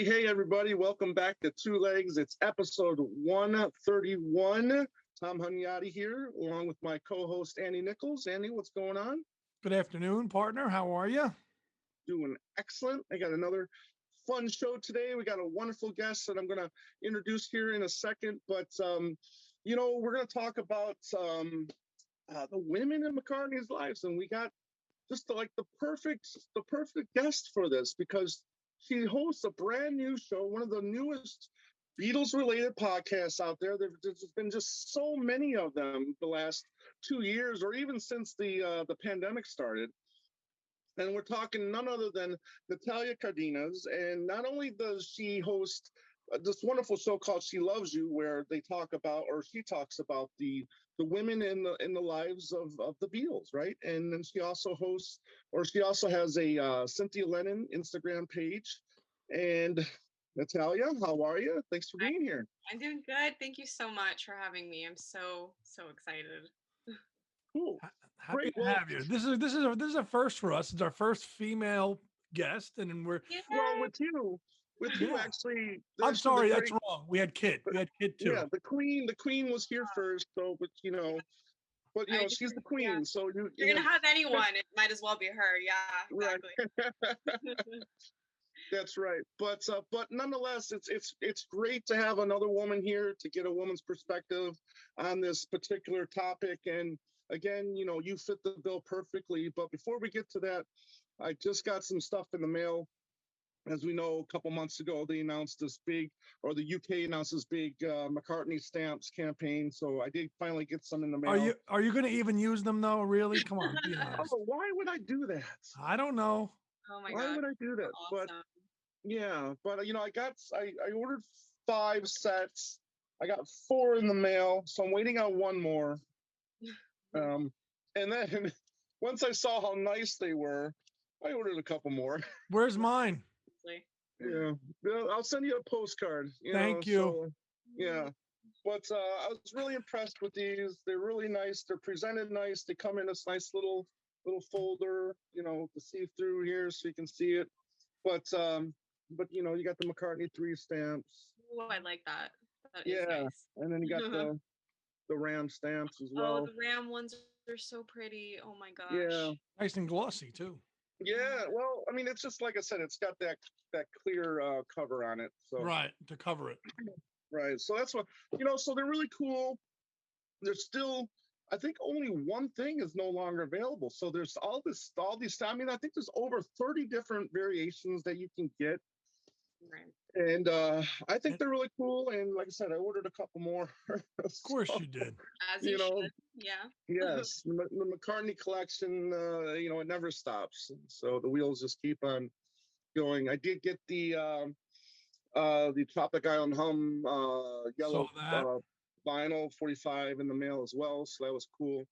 Hey, everybody. Welcome back to Two Legs. It's episode 131. Tom Hunyadi here, along with my co host, Andy Nichols. Andy, what's going on? Good afternoon, partner. How are you? Doing excellent. I got another fun show today. We got a wonderful guest that I'm going to introduce here in a second. But we're going to talk about the women in McCartney's lives. And we got just the perfect guest for this because she hosts a brand new show, one of the newest Beatles related podcasts out there. There's been just so many of them the last 2 years, or even since the pandemic started. And we're talking none other than Natalia Cardenas. And not only does she host this wonderful show called She Loves You, where they talk about, or she talks about the women in the lives of the Beatles, right? And then she also hosts, or she also has a Cynthia Lennon Instagram page. And Natalia, how are you? Thanks for I, being here. I'm doing good. Thank you so much for having me. I'm so excited. Cool. Happy Great. to Well, have you. This is a first for us. It's our first female guest, and we're Yay! well, with you yeah. actually, I'm actually the sorry, that's great, wrong. We had Kit. We had Kit too. yeah, the queen was here first. So, but I she's just the yeah. queen. So If you're gonna have anyone, it might as well be her. Yeah, right. exactly. That's right. But nonetheless, it's great to have another woman here to get a woman's perspective on this particular topic. And again, you fit the bill perfectly. But before we get to that, I just got some stuff in the mail. As we know, a couple months ago, they announced this big, or the UK announced this big McCartney stamps campaign. So I did finally get some in the Are mail. you going to even use them though? Really? Come on, be honest. Oh, why would I do that? I don't know. Oh my Why god, would I do that? But awesome. yeah, but I ordered 5 sets. I got four in the mail, so I'm waiting on one more. Um, and then once I saw how nice they were, I ordered a couple more. Where's mine? Seriously. Yeah, yeah, I'll send you a postcard. Thank you. So yeah. But I was really impressed with these. They're really nice. They're presented nice. They come in this nice little folder, to see through here so you can see it. But you got the McCartney 3 stamps. Oh, I like that. That is Yeah, nice. and then you got the Ram stamps as Oh, well. the Ram ones are so pretty. Oh my gosh. Yeah, Nice and glossy too. yeah. Well, I mean, it's just like I said, it's got that clear cover on it. So Right, to cover it. right. So that's what So they're really cool. There's still, I think, only one thing is no longer available. So there's all these. I mean, I think there's over 30 different variations that you can get. Right. And I think And they're really cool. And like I said, I ordered a couple more. of course So, you did. As you you know, should. Yeah. yes, the McCartney collection, it never stops. So the wheels just keep on going. I did get the Tropic Island Hum Saw yellow that. vinyl 45 in the mail as well. So that was cool.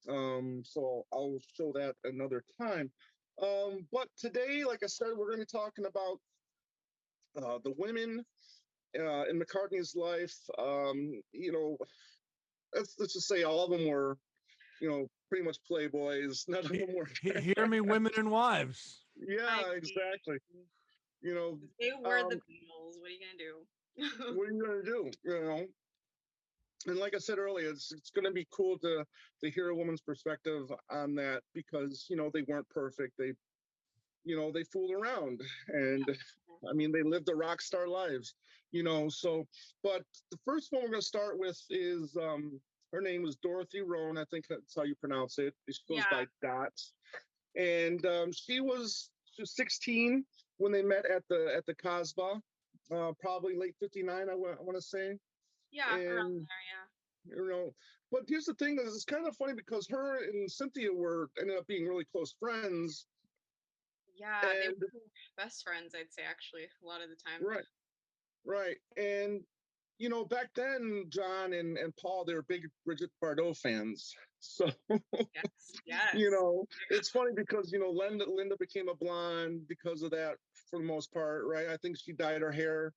So I'll show that another time. But today, like I said, we're going to be talking about the women in McCartney's life. Let's just say all of them were, pretty much playboys. None of them were. Hear me, women and wives. Yeah, I exactly. mean, You know, they were the um, Beatles. What are you gonna do? what are you gonna do? And like I said earlier, it's going to be cool to hear a woman's perspective on that because they weren't perfect. They fooled around, and I mean they lived the rock star lives. So but the first one we're going to start with is her name was Dorothy Roan. I think that's how you pronounce it. She goes Yeah. by Dot, and she was 16 when they met at the Casbah, probably late '59. I want to say. Yeah, around And there, yeah. you know but here's the thing, is it's kind of funny because her and Cynthia ended up being really close friends. Yeah, they And were best friends, I'd say, actually, a lot of the time. right, right. And back then, John and Paul, they were big Bridget Bardot fans. So Yes, yes. it's funny because Linda became a blonde because of that, for the most part, right? I think she dyed her hair.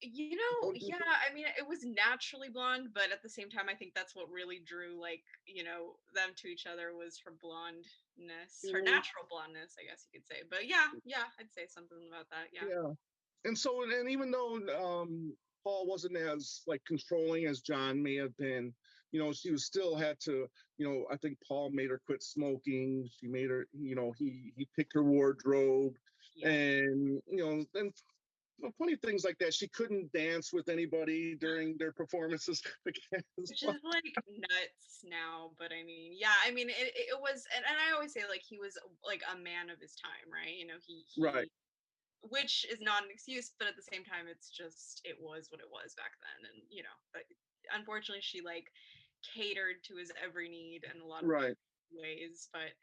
Oh, Yeah, I mean, it was naturally blonde, but at the same time, I think that's what really drew, like, them to each other was her blondness, her mhm, natural blondness, I guess you could say. But yeah, I'd say something about that. Yeah. yeah. and so, and even though Paul wasn't as like controlling as John may have been, she was still had to, I think Paul made her quit smoking. She made her, he picked her wardrobe, Yeah. and and funny things like that. She couldn't dance with anybody during their performances. Which is like nuts now, but I mean, yeah, I mean, it was, and I always say like he was like a man of his time, right? He Right. which is not an excuse, but at the same time, it's just it was what it was back then, and but unfortunately, she like catered to his every need in a lot of Right. ways, but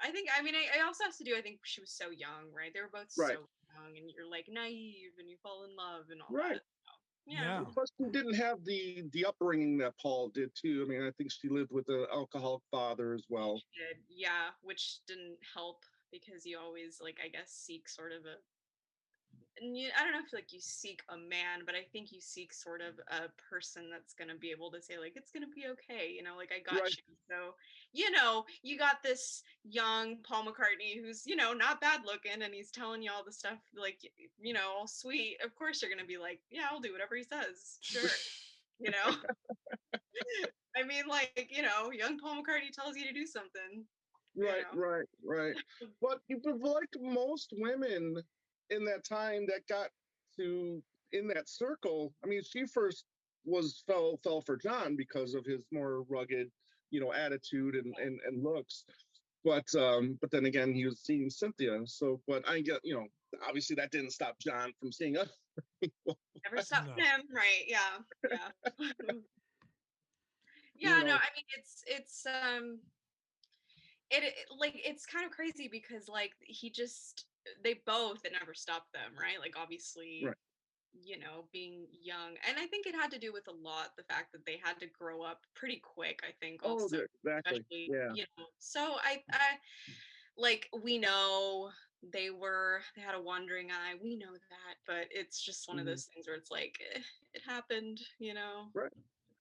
I think, I mean, it also has to do, I think she was so young, right? They were both Right. so young, and you're like naive and you fall in love and all Right. that. So, yeah. Plus, she didn't have the upbringing that Paul did too. I mean, I think she lived with an alcoholic father as well. She did, yeah, which didn't help because you always like, I guess, seek sort of a, and I don't know if like you seek a man, but I think you seek sort of a person that's going to be able to say like it's going to be okay, like I got Right. you. So, you got this young Paul McCartney who's, not bad looking, and he's telling you all the stuff like, all sweet. Of course you're going to be like, yeah, I'll do whatever he says. Sure. I mean, like, young Paul McCartney tells you to do something. Right. But like most women in that time that got to in that circle, I mean, she first fell for John because of his more rugged, attitude and looks. But then again, he was seeing Cynthia. So, but I get, obviously that didn't stop John from seeing us. Never stopped him, right? Yeah. Yeah, no, I mean it's like it's kind of crazy because like they both, it never stopped them, right? Like obviously, right. Being young, and I think it had to do with a lot the fact that they had to grow up pretty quick, I think also, exactly. Yeah. So I like, we know they had a wandering eye, we know that, but it's just one of those things where it's like, it happened. Right.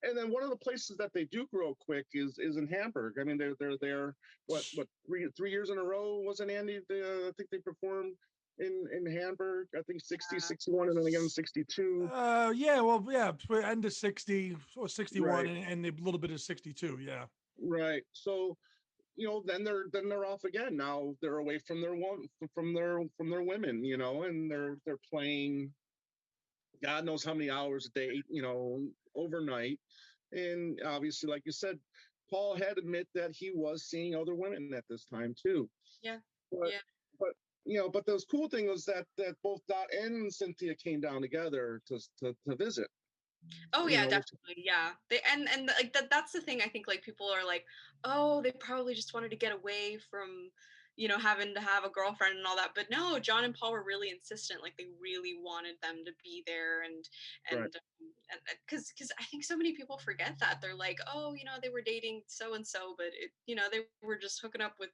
And then one of the places that they do grow quick is in Hamburg. I mean, they're there. What 3 years in a row, wasn't Andy? I think they performed in Hamburg. I think 60, 61, and then again 62. Yeah, well, yeah, end of 60 or 61, Right. and a little bit of 62. Yeah. Right. So then they're off again. Now they're away from their women. And they're playing. God knows how many hours a day. Overnight. And obviously, like you said, Paul had admit that he was seeing other women at this time too. Yeah. But, but the cool thing was that both Dot and Cynthia came down together to visit. Oh yeah, definitely. Yeah. And like that's the thing, I think like people are like, oh, they probably just wanted to get away from, having to have a girlfriend and all that. But no, John and Paul were really insistent. Like they really wanted them to be there, and Right. because I think so many people forget that. They're like, oh, they were dating so and so, but they were just hooking up with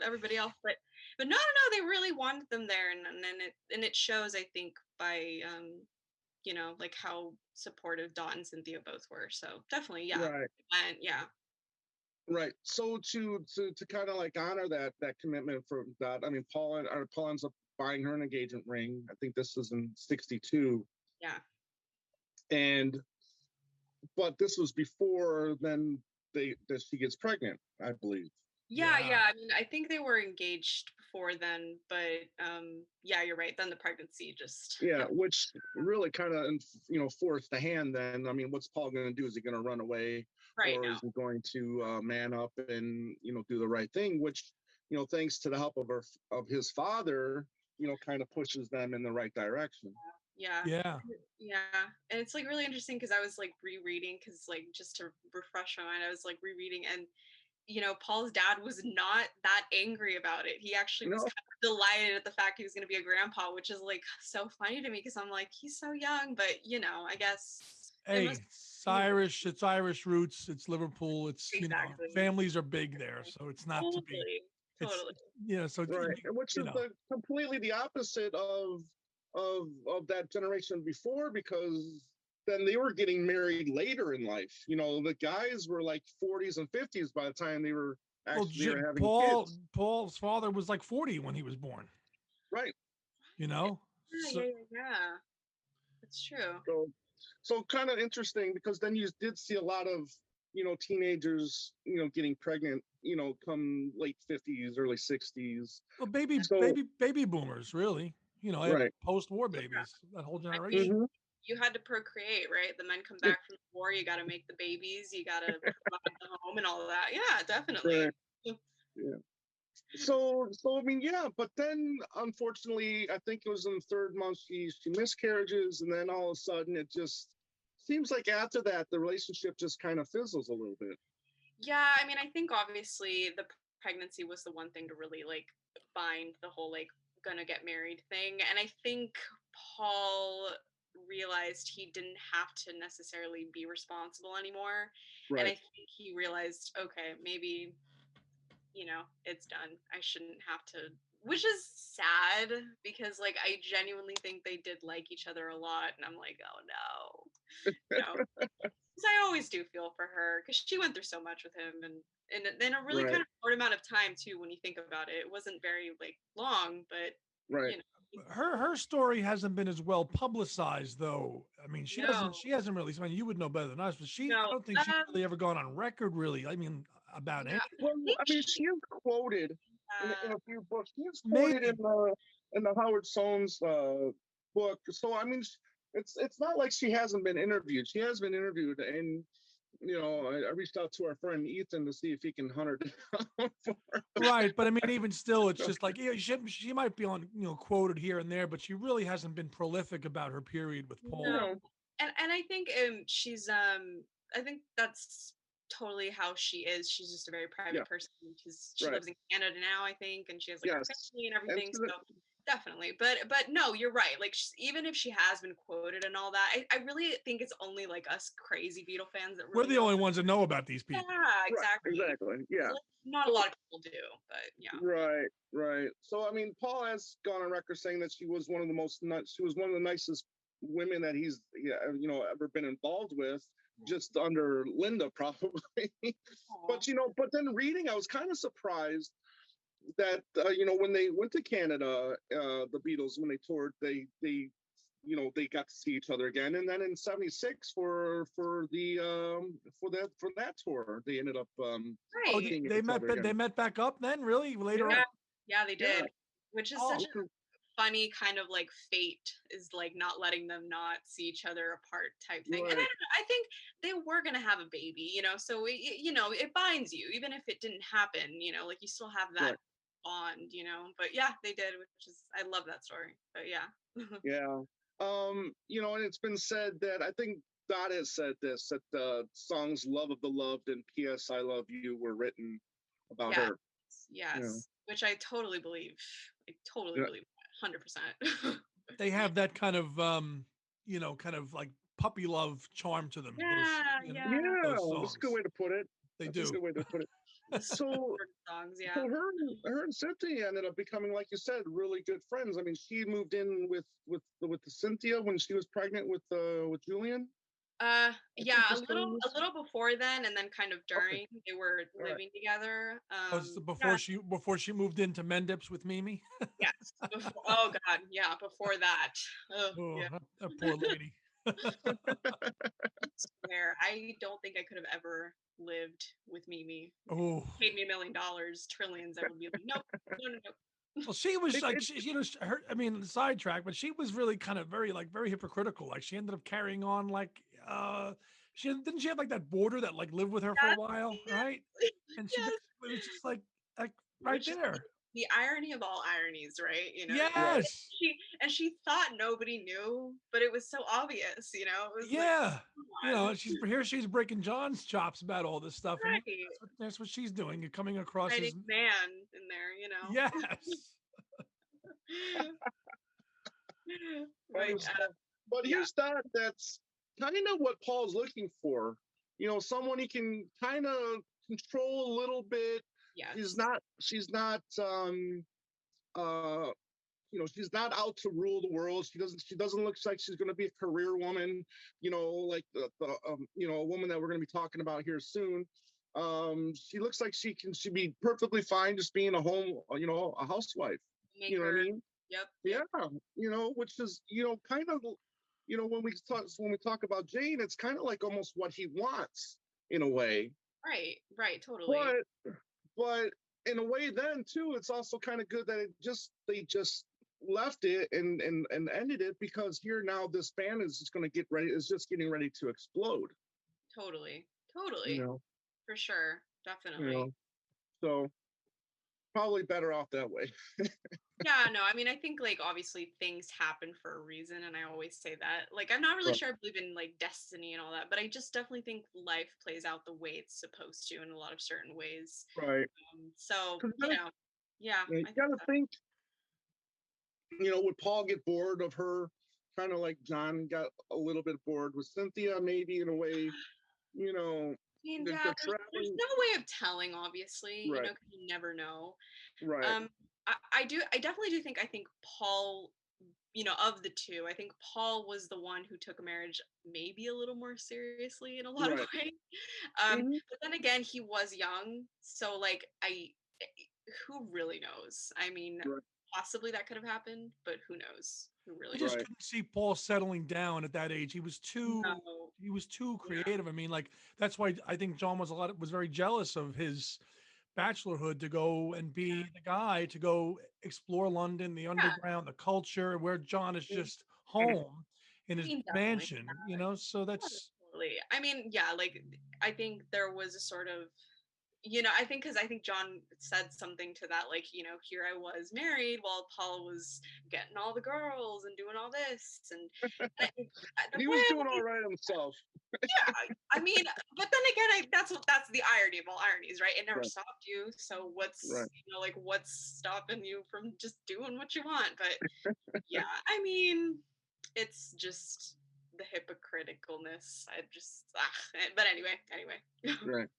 everybody else. But no, they really wanted them there, and it shows, I think, by like how supportive Dot and Cynthia both were. So definitely, yeah. Right. And yeah. Right. So to kind of like honor that commitment from Dot, I mean, Paul ends up buying her an engagement ring. I think this was in 62. Yeah. But this was before then that she gets pregnant, I believe. Yeah. I mean, I think they were engaged before then, but yeah, you're right. Then the pregnancy just which really kind of forced the hand. Then I mean, what's Paul going to do? Is he going to run away, or is he going to man up and do the right thing? Which thanks to the help of his father, kind of pushes them in the right direction. Yeah. And it's like really interesting because I was like rereading, because like just to refresh my mind, I was like rereading, and Paul's dad was not that angry about it. He actually was kind of delighted at the fact he was going to be a grandpa, which is like so funny to me because I'm like, he's so young, but I guess. Hey, it's Irish. It's Irish roots. It's Liverpool. It's exactly. Families are big there, so it's not to be. Totally. So right, which is completely the opposite of that generation before, because then they were getting married later in life. The guys were like 40s and 50s by the time they were actually having kids. Paul's father was like 40 when he was born. Right. Yeah. That's true. So kind of interesting because then you did see a lot of, teenagers, getting pregnant, come late 50s, early 60s. Well, So, baby boomers, really. right. Post-war Yeah. babies, that whole I mean, generation. Hmm. you had to procreate, right? The men come back from the war, you got to make the babies, you got to provide the home and all of that. Yeah, definitely. Right. Yeah. So I mean, yeah, but then unfortunately, I think it was in the third month she miscarriages, and then all of a sudden it just seems like after that the relationship just kind of fizzles a little bit. Yeah, I mean, I think obviously the pregnancy was the one thing to really like bind the whole like gonna get married thing. And I think Paul realized he didn't have to necessarily be responsible anymore. And I Right. think he realized, okay, maybe, it's done. I shouldn't have to, which is sad because like I genuinely think they did like each other a lot. And I'm like, oh no. You know, 'cause I always do feel for her because she went through so much with him and in a really Right. kind of short amount of time too when you think about it. It wasn't very like long, but Right. you know, Her story hasn't been as well publicized, though. I mean, no, she hasn't really. I mean, you would know better than us, but I no, don't think she's really ever gone on record, really. I mean, about yeah. anything. Well, I think I mean, she is quoted in uh, a few books. She is quoted Maybe in the Howard Soames book. So I mean, it's not like she hasn't been interviewed. She has been interviewed, and I reached out to our friend Ethan to see if he can hunt her down. right, but I mean, even still, it's just like she might be on quoted here and there, but she really hasn't been prolific about her period with Paul. no, and I think she's I think that's totally how she is. She's just a very Yeah. private person. She Right. lives in Canada now, I think, and she has like her Yes. family and And everything. So definitely, but no, you're right. Like even if she has been quoted and all that, I really think it's only like us crazy Beatle fans that We're really the know. only ones that know about these people. Yeah, right. exactly. Exactly. Yeah. Like, not a lot of people do, but yeah. Right. Right. So I mean, Paul has gone on record saying that she was one of the she was one of the nicest women that he's ever been involved with, just under Linda probably. Aw. But then reading, I was kind of surprised that when they went to Canada, the Beatles, when they toured, they got to see each other again, and then in '76 for that tour, they ended up Oh, Right. seeing they each met, other but they again. met back up then, really later on. Yeah, Yeah, they yeah. did. Which is Oh, such a funny kind of like fate is like not letting them not see each other apart type thing. And I right, don't know, I think they were gonna have a baby, so it binds you, even if it didn't happen, like you still have that right. bond. But yeah, they did, which is I love that story. But yeah. Yeah. And it's been said that I think Dot has said this that the songs "Love of the Loved" and "P.S. I Love You" were written about Yes, her. yes. Which I totally believe. I totally Yeah. believe that, 100%. they have that kind of like puppy love charm to them. Yeah, Yeah, Those that's a good songs. way to put it. They That's a do. good way to put it. the So, songs, so yeah. her and Cynthia ended up becoming, like you said, really good friends. I mean, she moved in with Cynthia when she was pregnant with Julian. I Yeah, think a this little thing a was little before then, and then kind of okay. during they were All right. living together. Was Yeah, before she moved into Mendips with Mimi. yes. Before, oh God, yeah, before that. Oh, Oh, yeah. that poor lady. I swear, I don't think I could have ever lived with Mimi. If Oh, you paid me $1 million, trillions, I would be like, nope, no, no, no. well, she was It, like, it, her. I mean, sidetrack, but she was really kind of very hypocritical. Like, she ended up carrying on like, she have like that boarder that like lived with her for a Yes, while, right? yes, And she just yes. it was just like right Which is there. the irony of all ironies, right? right. Yes. She thought nobody knew, but it was so obvious. It was like, Yeah. come on, She's breaking John's chops about all this stuff, and right? that's what she's doing. You're coming across Writing as man in there. yes. Funny But stuff. But yeah, here's that's kind of what Paul's looking for. Someone he can kind of control a little bit. yes, She's not uh she's not out to rule the world. She doesn't look like she's going to be a career woman, like a woman that we're going to be talking about here soon. She looks like she'd be perfectly fine just being a housewife. You know what I maker. mean? Yep. Yeah, which is, kind of, when we talk about Jane, it's kind of like almost what he wants in a way. Right, totally. But in a way, then too, it's also kind of good that they just left it and ended it, because here now this band is just going to is just getting ready to explode. Totally. You know, For sure. you Definitely. know. So probably better off that way. Yeah, no, I mean, I think like obviously things happen for a reason, and I always say that. Like, I'm not really Right. sure I believe in like destiny and all that, but I just definitely think life plays out the way it's supposed to in a lot of certain ways. Right. So, 'Cause yeah, you I think gotta so. think, would Paul get bored of her, kind of like John got a little bit bored with Cynthia, maybe in a way, you know, I mean, they're yeah, there's traveling. no way of telling, obviously, Right. 'cause you never know. Right. Um, I definitely do think I think Paul, of the two, I think Paul was the one who took marriage maybe a little more seriously in a lot of Right. ways. Hmm. But then again, he was young, so like who really knows? I mean, Right. possibly that could have happened, but who knows? Who I really just knows? Right. couldn't see Paul settling down at that age. No. He was too Yeah. creative. I mean, like that's why I think John was very jealous of his bachelorhood to go and be Yeah. the guy to go explore London, the Yeah. underground, the culture, where John is Mhm. just home in I his mean, definitely. mansion, so Yeah, that's totally. I mean, yeah, like I think there was a sort of, I think because I think John said something to that, like, here I was married while Paul was getting all the girls and doing all this, and the He point was I doing all right himself. yeah, I mean, but then again, that's the irony of all ironies, right? It never Right. stopped you, so what's Right. like what's stopping you from just doing what you want? But yeah, I mean, it's just the hypocriticalness. But anyway. Right.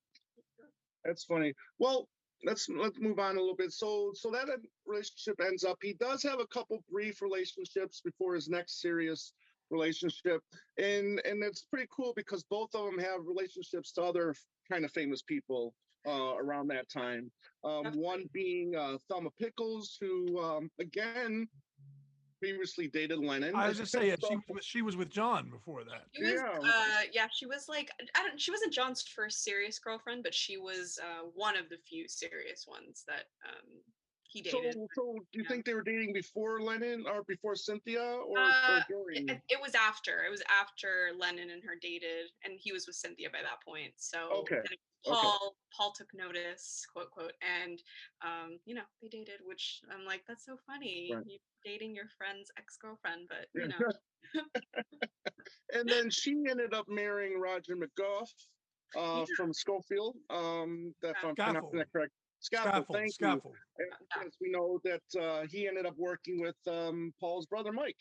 That's funny. Well, let's move on a little bit. So that relationship ends up. He does have a couple brief relationships before his next serious relationship, and it's pretty cool because both of them have relationships to other kind of famous people around that time. One Definitely. being Thelma Pickles, who again previously dated Lennon. I was just saying So she was with John before that. She was, yeah, yeah, she was like, she wasn't John's first serious girlfriend, but she was one of the few serious ones that he dated. so do you You know. think they were dating before Lennon or before Cynthia or during? It was after. It was after Lennon and her dated, and he was with Cynthia by that point. So Okay. then Okay. Paul took notice, quote quote, and they dated. Which I'm like, that's so funny. Right. You dating your friend's ex girlfriend, but And then she ended up marrying Roger McGough yeah, from Schofield. That if I'm pronouncing Scaffold, that correct. Scaffold. Thank you. Scaffold. And yeah, yes, we know that he ended up working with Paul's brother Mike.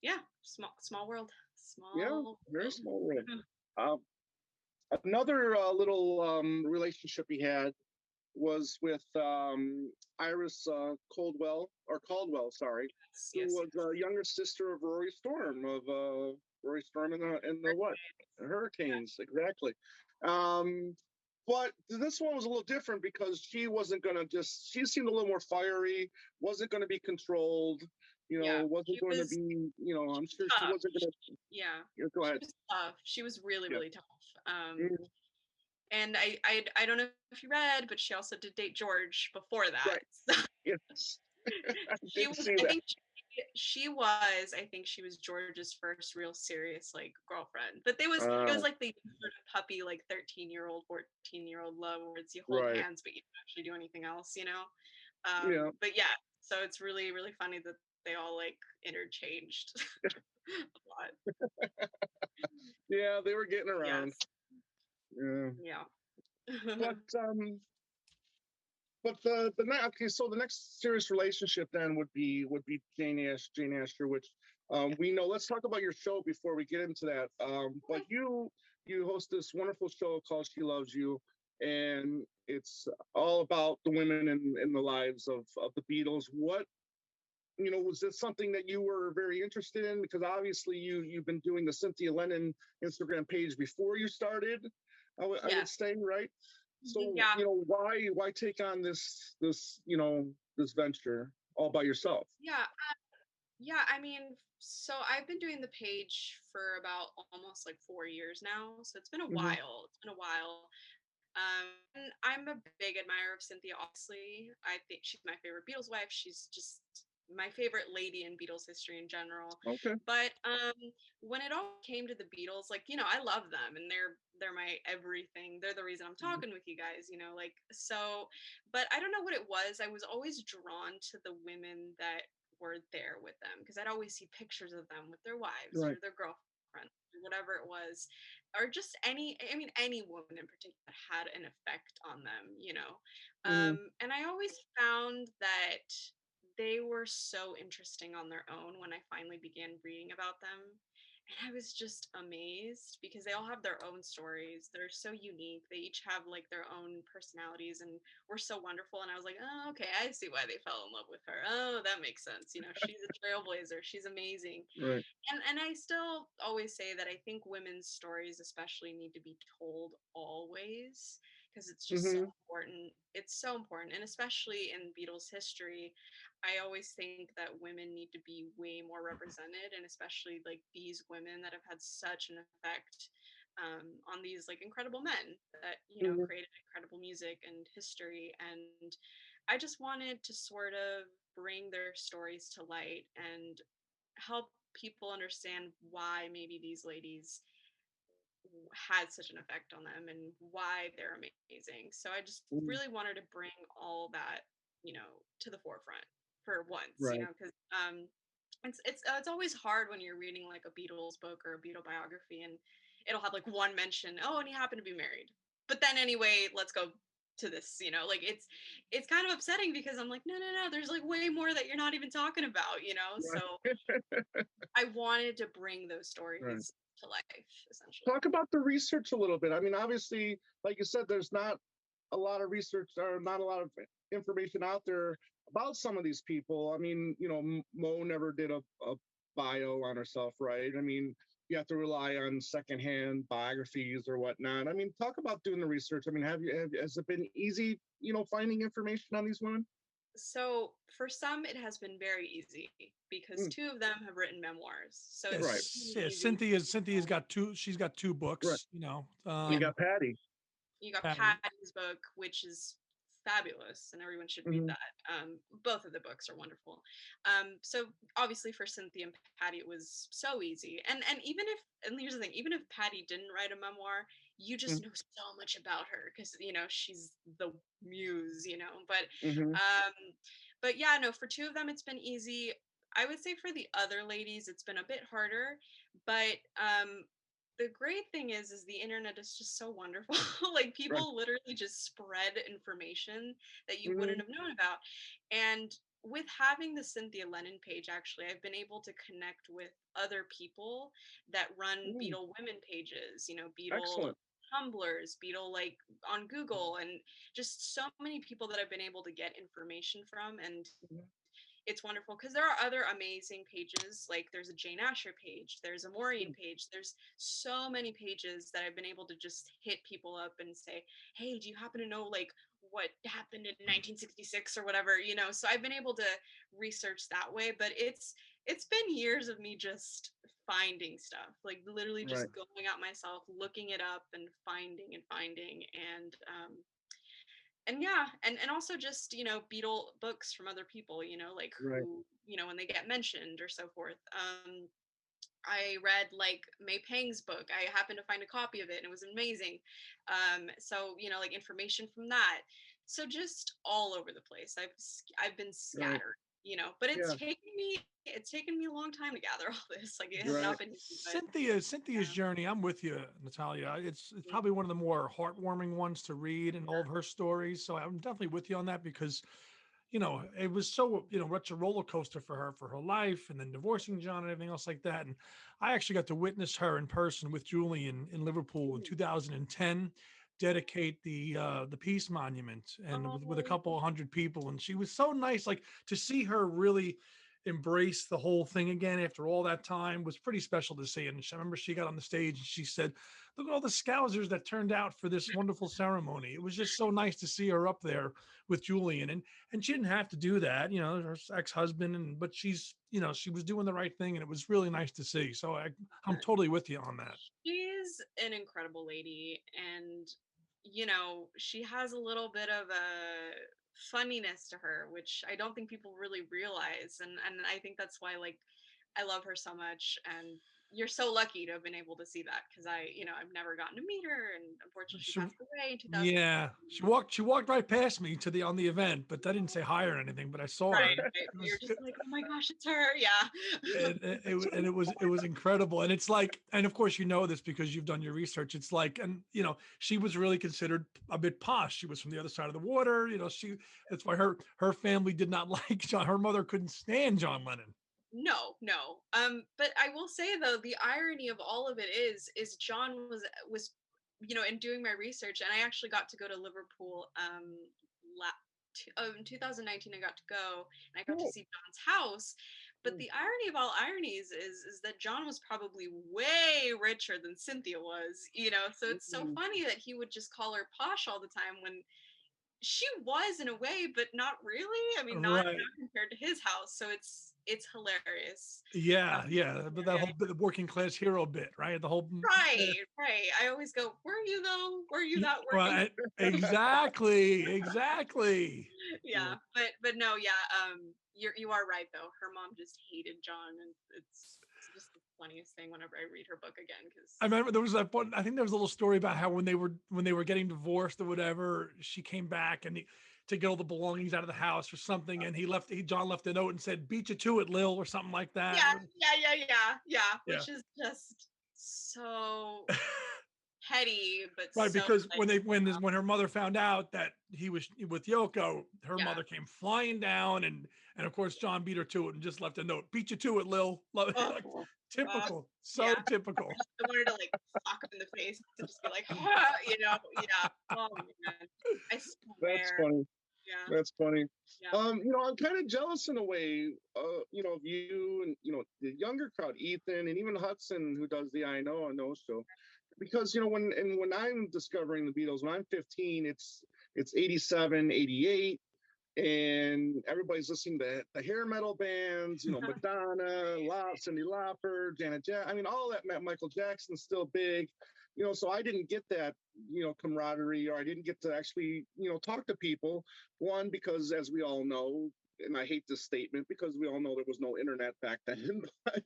yeah. Small world. Yeah, Small very world. small world. Um, Another little relationship he had was with Iris Caldwell, sorry, who Yes. was a younger sister of Rory Storm Rory Storm in the what? The Hurricanes, exactly. Um, but this one was a little different because she wasn't gonna she seemed a little more fiery, wasn't gonna be controlled, Yeah. wasn't going to be, I'm sure she Tough. wasn't gonna. Yeah. Go She ahead. was tough. She was really, Yeah. really tough. Mhm. And I don't know if you read, but she also did date George before that. Right. So Yes. I she did was, see I that. think I think she was George's first real serious like girlfriend. But it was like the sort of puppy, like 13-year-old, 14-year-old love where it's you hold Right. hands, but you don't actually do anything else. Yeah. But yeah, so it's really, really funny that they all like interchanged a lot. Yeah, they were getting around. Yes. Yeah. Yeah. But okay, so the next serious relationship then would be Jane Asher, which we know. Let's talk about your show before we get into that. But you host this wonderful show called She Loves You, and it's all about the women in the lives of the Beatles. What was this something that you were very interested in? Because obviously you've been doing the Cynthia Lennon Instagram page before you started. I would Yes. say, right? So Yeah. why take on this venture? all by yourself. Yeah. Yeah, I mean, so I've been doing the page for about almost like 4 years now. So it's been a Hmm. while. It's been a while. And I'm a big admirer of Cynthia, obviously. I think she's my favorite Beatles wife. She's just my favorite lady in Beatles history in general. Okay. But when it all came to the Beatles, like, I love them and they're my everything. They're the reason I'm Mhm. talking with you guys, like so. But I don't know what it was. I was always drawn to the women that were there with them because I'd always see pictures of them with their wives Right. or their girlfriends or whatever it was, or just any woman in particular that had an effect on them. Hmm. And I always found that they were so interesting on their own when I finally began reading about them. And I was just amazed because they all have their own stories. They're so unique. They each have like their own personalities and were so wonderful. And I was like, oh, okay, I see why they fell in love with her. Oh, that makes sense. She's a trailblazer. She's amazing. Right. And I still always say that I think women's stories especially need to be told always because it's just so Hmm. important. It's so important. And especially in Beatles history, I always think that women need to be way more represented, and especially like these women that have had such an effect on these like incredible men that Hmm. created incredible music and history. And I just wanted to sort of bring their stories to light and help people understand why maybe these ladies had such an effect on them and why they're amazing. So I just Hmm. really wanted to bring all that, to the forefront for once, Right. because it's always hard when you're reading like a Beatles book or a Beatle biography and it'll have like one mention, oh, and he happened to be married. But then anyway, let's go to this, like it's kind of upsetting because I'm like, no, no, no, there's like way more that you're not even talking about. So Right. I wanted to bring those Right. stories to life, essentially. Talk about the research a little bit. I mean, obviously, like you said, there's not a lot of research or not a lot of information out there about some of these people. I mean, Mo never did a bio on herself, right? I mean, you have to rely on secondhand biographies or whatnot. I mean, talk about doing the research. I mean, has it been easy, finding information on these women? So for some, it has been very easy because Mm. two of them have written memoirs. So it's Right. really Yes, easy. Cynthia's got two. She's got two Right. books. You got Patty. You got Patty. Patty's book, which is fabulous, and everyone should read Hmm. that. Both of the books are wonderful. So obviously for Cynthia and Patty, it was so easy. And even if, and here's the thing, even if Patty didn't write a memoir, you just know so much about her because she's the muse. Hmm. Um, but yeah, no, for two of them, it's been easy. I would say for the other ladies, it's been a bit harder, but the great thing is the internet is just so wonderful. Like Right. people literally just spread information that you wouldn't Hmm. have known about. And with having the Cynthia Lennon page, actually, I've been able to connect with other people that run Mm. Beatle women pages, Beatle Excellent. Tumblrs, Beatle like on Google, and just so many people that I've been able to get information from. And Mhm. it's wonderful because there are other amazing pages. Like there's a Jane Asher page, there's a Maureen Mm. page, there's so many pages that I've been able to just hit people up and say, hey, do you happen to know like what happened in 1966 or whatever, so I've been able to research that way. But it's been years of me just finding stuff, like literally just Right. going out myself, looking it up and finding. And yeah, and also just Beatle books from other people, like Right. who, when they get mentioned or so forth. I read like May Pang's book. I happened to find a copy of it and it was amazing. So like information from that. So just all over the place. I've been Right. scattered, but Yeah. it's taken me a long time to gather all this. Like it has Right. not been easy, but Cynthia's yeah. journey. I'm with you, Natalia. It's probably one of the more heartwarming ones to read in all of her stories. So I'm definitely with you on that because it was so, such a roller coaster for her life and then divorcing John and everything else like that. And I actually got to witness her in person with Julie in Liverpool in Mm. 2010, dedicate the Peace Monument and with a Oh, couple of hundred people. And she was so nice, like to see her really embrace the whole thing again after all that time was pretty special to see. And I remember she got on the stage and she said, "Look at all the Scousers that turned out for this wonderful ceremony." It was just so nice to see her up there with Julian, and she didn't have to do that, her ex-husband, and but she's, she was doing the right thing, and it was really nice to see. So I'm totally with you on that. She's an incredible lady, and she has a little bit of a funniness to her, which I don't think people really realize, and I think that's why, like, I love her so much. And you're so lucky to have been able to see that, because I've never gotten to meet her, and unfortunately she She, passed away in 2000. yeah, she walked right past me to the on the event, but I didn't say hi or anything. But I saw her. Right, right. It You're was, just like, oh my gosh, it's her. Yeah. and it was incredible. And it's like, and of course you know this because you've done your research. It's like, and she was really considered a bit posh. She was from the other side of the water. That's why her family did not like John. Her mother couldn't stand John Lennon. No, no. But I will say though, the irony of all of it is John was in doing my research, and I actually got to go to Liverpool in 2019. I got to go, and I got to Cool. see John's house. But the irony of all ironies is that John was probably way richer than Cynthia was, so it's so Mhm. funny that he would just call her posh all the time, when she was in a way, but not really. I mean, not Right. compared to his house. So it's hilarious. Yeah, yeah. But that Yeah, whole the working class hero bit, right? The whole right, right. I always go, were you though? Were you that well, working? exactly. Yeah, but no, yeah. You are right though. Her mom just hated John, and it's just the funniest thing whenever I read her book again, because I remember there was that one. I think there was a little story about how when they were getting divorced or whatever, she came back to get all the belongings out of the house or something, and John left a note and said, "Beat you to it, Lil," or something like that. yeah, Yeah. which is just so petty, but Right, so because like, when her mother found out that he was with Yoko, her yeah. mother came flying down, and of course John beat her to it and just left a note, "Beat you to it, Lil." Like, Oh, uh, typical, so yeah. typical. I wanted to like sock him in the face to just be like, "Ah," yeah. Oh man, I That's swear. funny. Yeah, That's funny. yeah. I'm kind of jealous in a way, of you and the younger crowd, Ethan, and even Hudson, who does the I Know show. Because when I'm discovering the Beatles, when I'm 15, it's 87, 88, and everybody's listening to the hair metal bands, Madonna, Cindy Lauper, Janet Jackson. I mean, all that. Michael Jackson's still big, so I didn't get that, camaraderie, or I didn't get to actually, talk to people. One, because as we all know, and I hate this statement, because we all know there was no internet back then, but,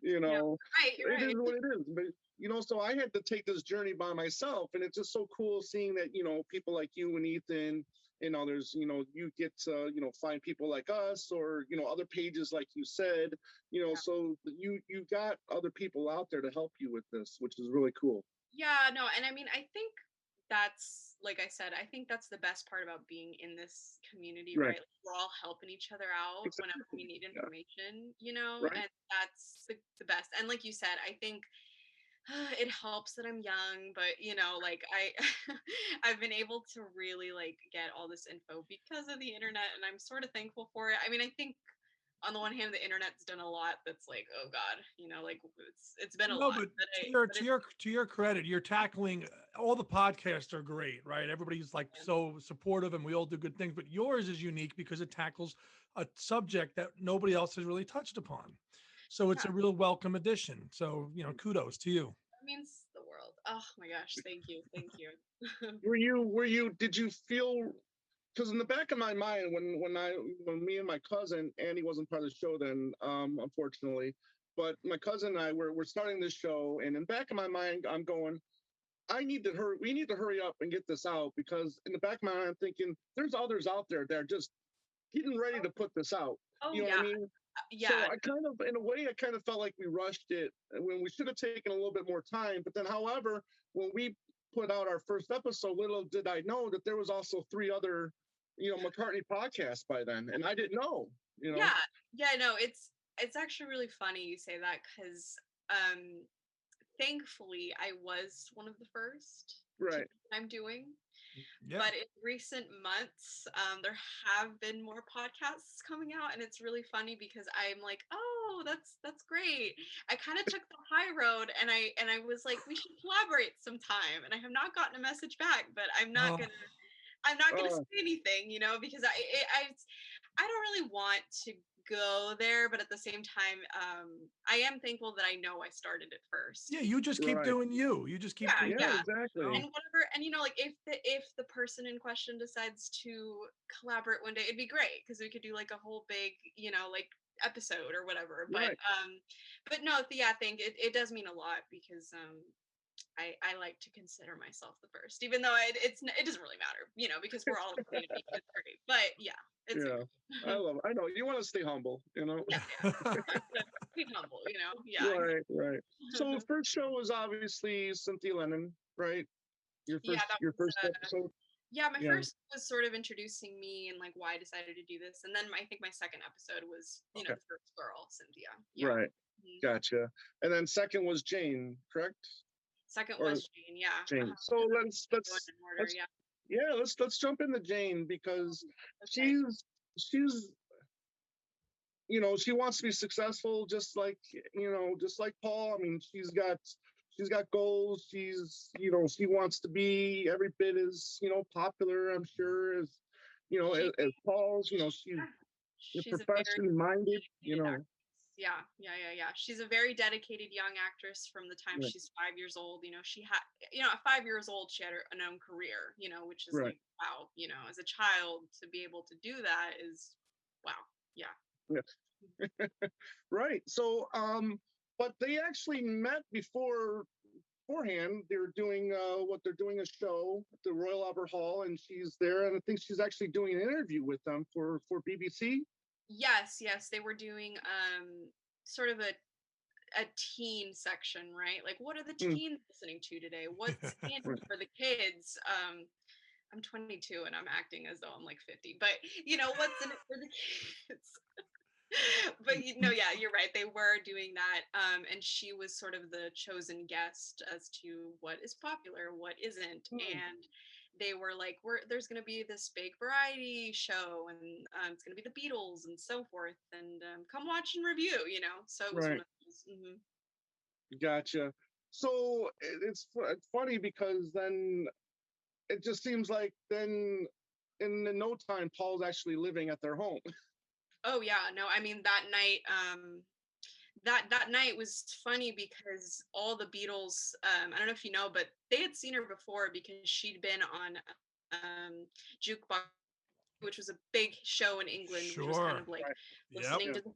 Yeah, right, it is right. what it is. But, so I had to take this journey by myself. And it's just so cool seeing that, people like you and Ethan and others, you get to, find people like us, or, other pages, like you said, so you got other people out there to help you with this, which is really cool. Yeah, no, and I mean, I think that's, like I said, I think that's the best part about being in this community, Right. right? Like, we're all helping each other out whenever Exactly. we need Yeah. information, Right. and that's the best. And like you said, I think it helps that I'm young, but like I've been able to really like get all this info because of the internet, and I'm sort of thankful for it. I mean, I think on the one hand, the internet's done a lot that's like, oh God, like it's been a No, lot. but But to I your but to it's your to your credit, you're tackling all the podcasts are great, right? Everybody's like so supportive, and we all do good things. But yours is unique because it tackles a subject that nobody else has really touched upon. So it's yeah, a real welcome addition. So kudos to you. that means the world. Oh my gosh, thank you, thank you. Did you feel, because in the back of my mind, when me and my cousin Andy wasn't part of the show then, unfortunately, but my cousin and I we're starting this show, and in the back of my mind I'm going, we need to hurry up and get this out, because in the back of my mind I'm thinking there's others out there that are just getting ready to put this out. Oh You know what I yeah, mean? So yeah. I kind of, in a way, I kind of felt like we rushed it when we should have taken a little bit more time. But then, however, when we put out our first episode, little did I know that there was also 3 other, McCartney podcasts by then, and I didn't know. Yeah, yeah, no, it's actually really funny you say that, because um thankfully I was one of the first to Right. do what I'm doing. Yeah. But in recent months, there have been more podcasts coming out, and it's really funny because I'm like, oh, that's great. I kind of took the high road, and I was like, we should collaborate sometime, and I have not gotten a message back, but Oh, I'm not gonna Oh, say anything, because I don't really want to go there, but at the same time, I am thankful that I know I started it first. yeah. You just keep right. doing you. You just keep Yeah, doing Yeah, you. yeah. You exactly. know? And whatever, and like if the person in question decides to collaborate one day, it'd be great because we could do like a whole big, like episode or whatever. Right. But no, yeah, I think it does mean a lot because I like to consider myself the first, even though it doesn't really matter, because we're all going to be it's great. But yeah, it's Yeah. great. I know. You want to stay humble, you know? Yeah, yeah. Be humble, Yeah, Right, right. So exactly. first show was obviously Cynthia Lennon, right? Your Yeah, first that your was first episode. yeah, my Yeah. first was sort of introducing me and like why I decided to do this, and then I think my second episode was Okay. the first girl, Cynthia. Yeah. Right. Mhm. Gotcha. And then second was Jane, correct? Second Or was Jane. Yeah. Jane. So let's Going let's in order. let's Yeah. yeah, let's jump into Jane because Okay. she's she wants to be successful just like Paul. I mean, she's got goals. She wants to be every bit as popular, I'm sure, She. as Paul's. She's Yeah. She's a very profession minded. dedicated actress. Yeah, yeah, yeah, yeah. She's a very dedicated young actress from the time Right, she's 5 years old. She had, at 5 years old, she had her own career. Which is right, like wow. As a child to be able to do that is wow. Yeah. yeah, right. So, but they actually met beforehand. They're doing what they're doing a show at the Royal Albert Hall, and she's there, and I think she's actually doing an interview with them for BBC. Yes, yes, they were doing sort of a teen section, right? Like what are the Mm, teens listening to today? What's in right, for the kids? I'm 22 and I'm acting as though I'm like 50, but what's in it for the kids? But yeah, you're right. They were doing that, and she was sort of the chosen guest as to what is popular, what isn't, mm, and they were like, there's going to be this big variety show, and it's going to be the Beatles and so forth, and come watch and review. So it was one right. of those. Gotcha. So it's funny because then it just seems like then in no time Paul's actually living at their home. Oh yeah, no, I mean that night. That night was funny because all the Beatles, I don't know if you know, but they had seen her before because she'd been on Jukebox, which was a big show in England, which was kind Sure. of like Right. Yep. listening Yeah. to the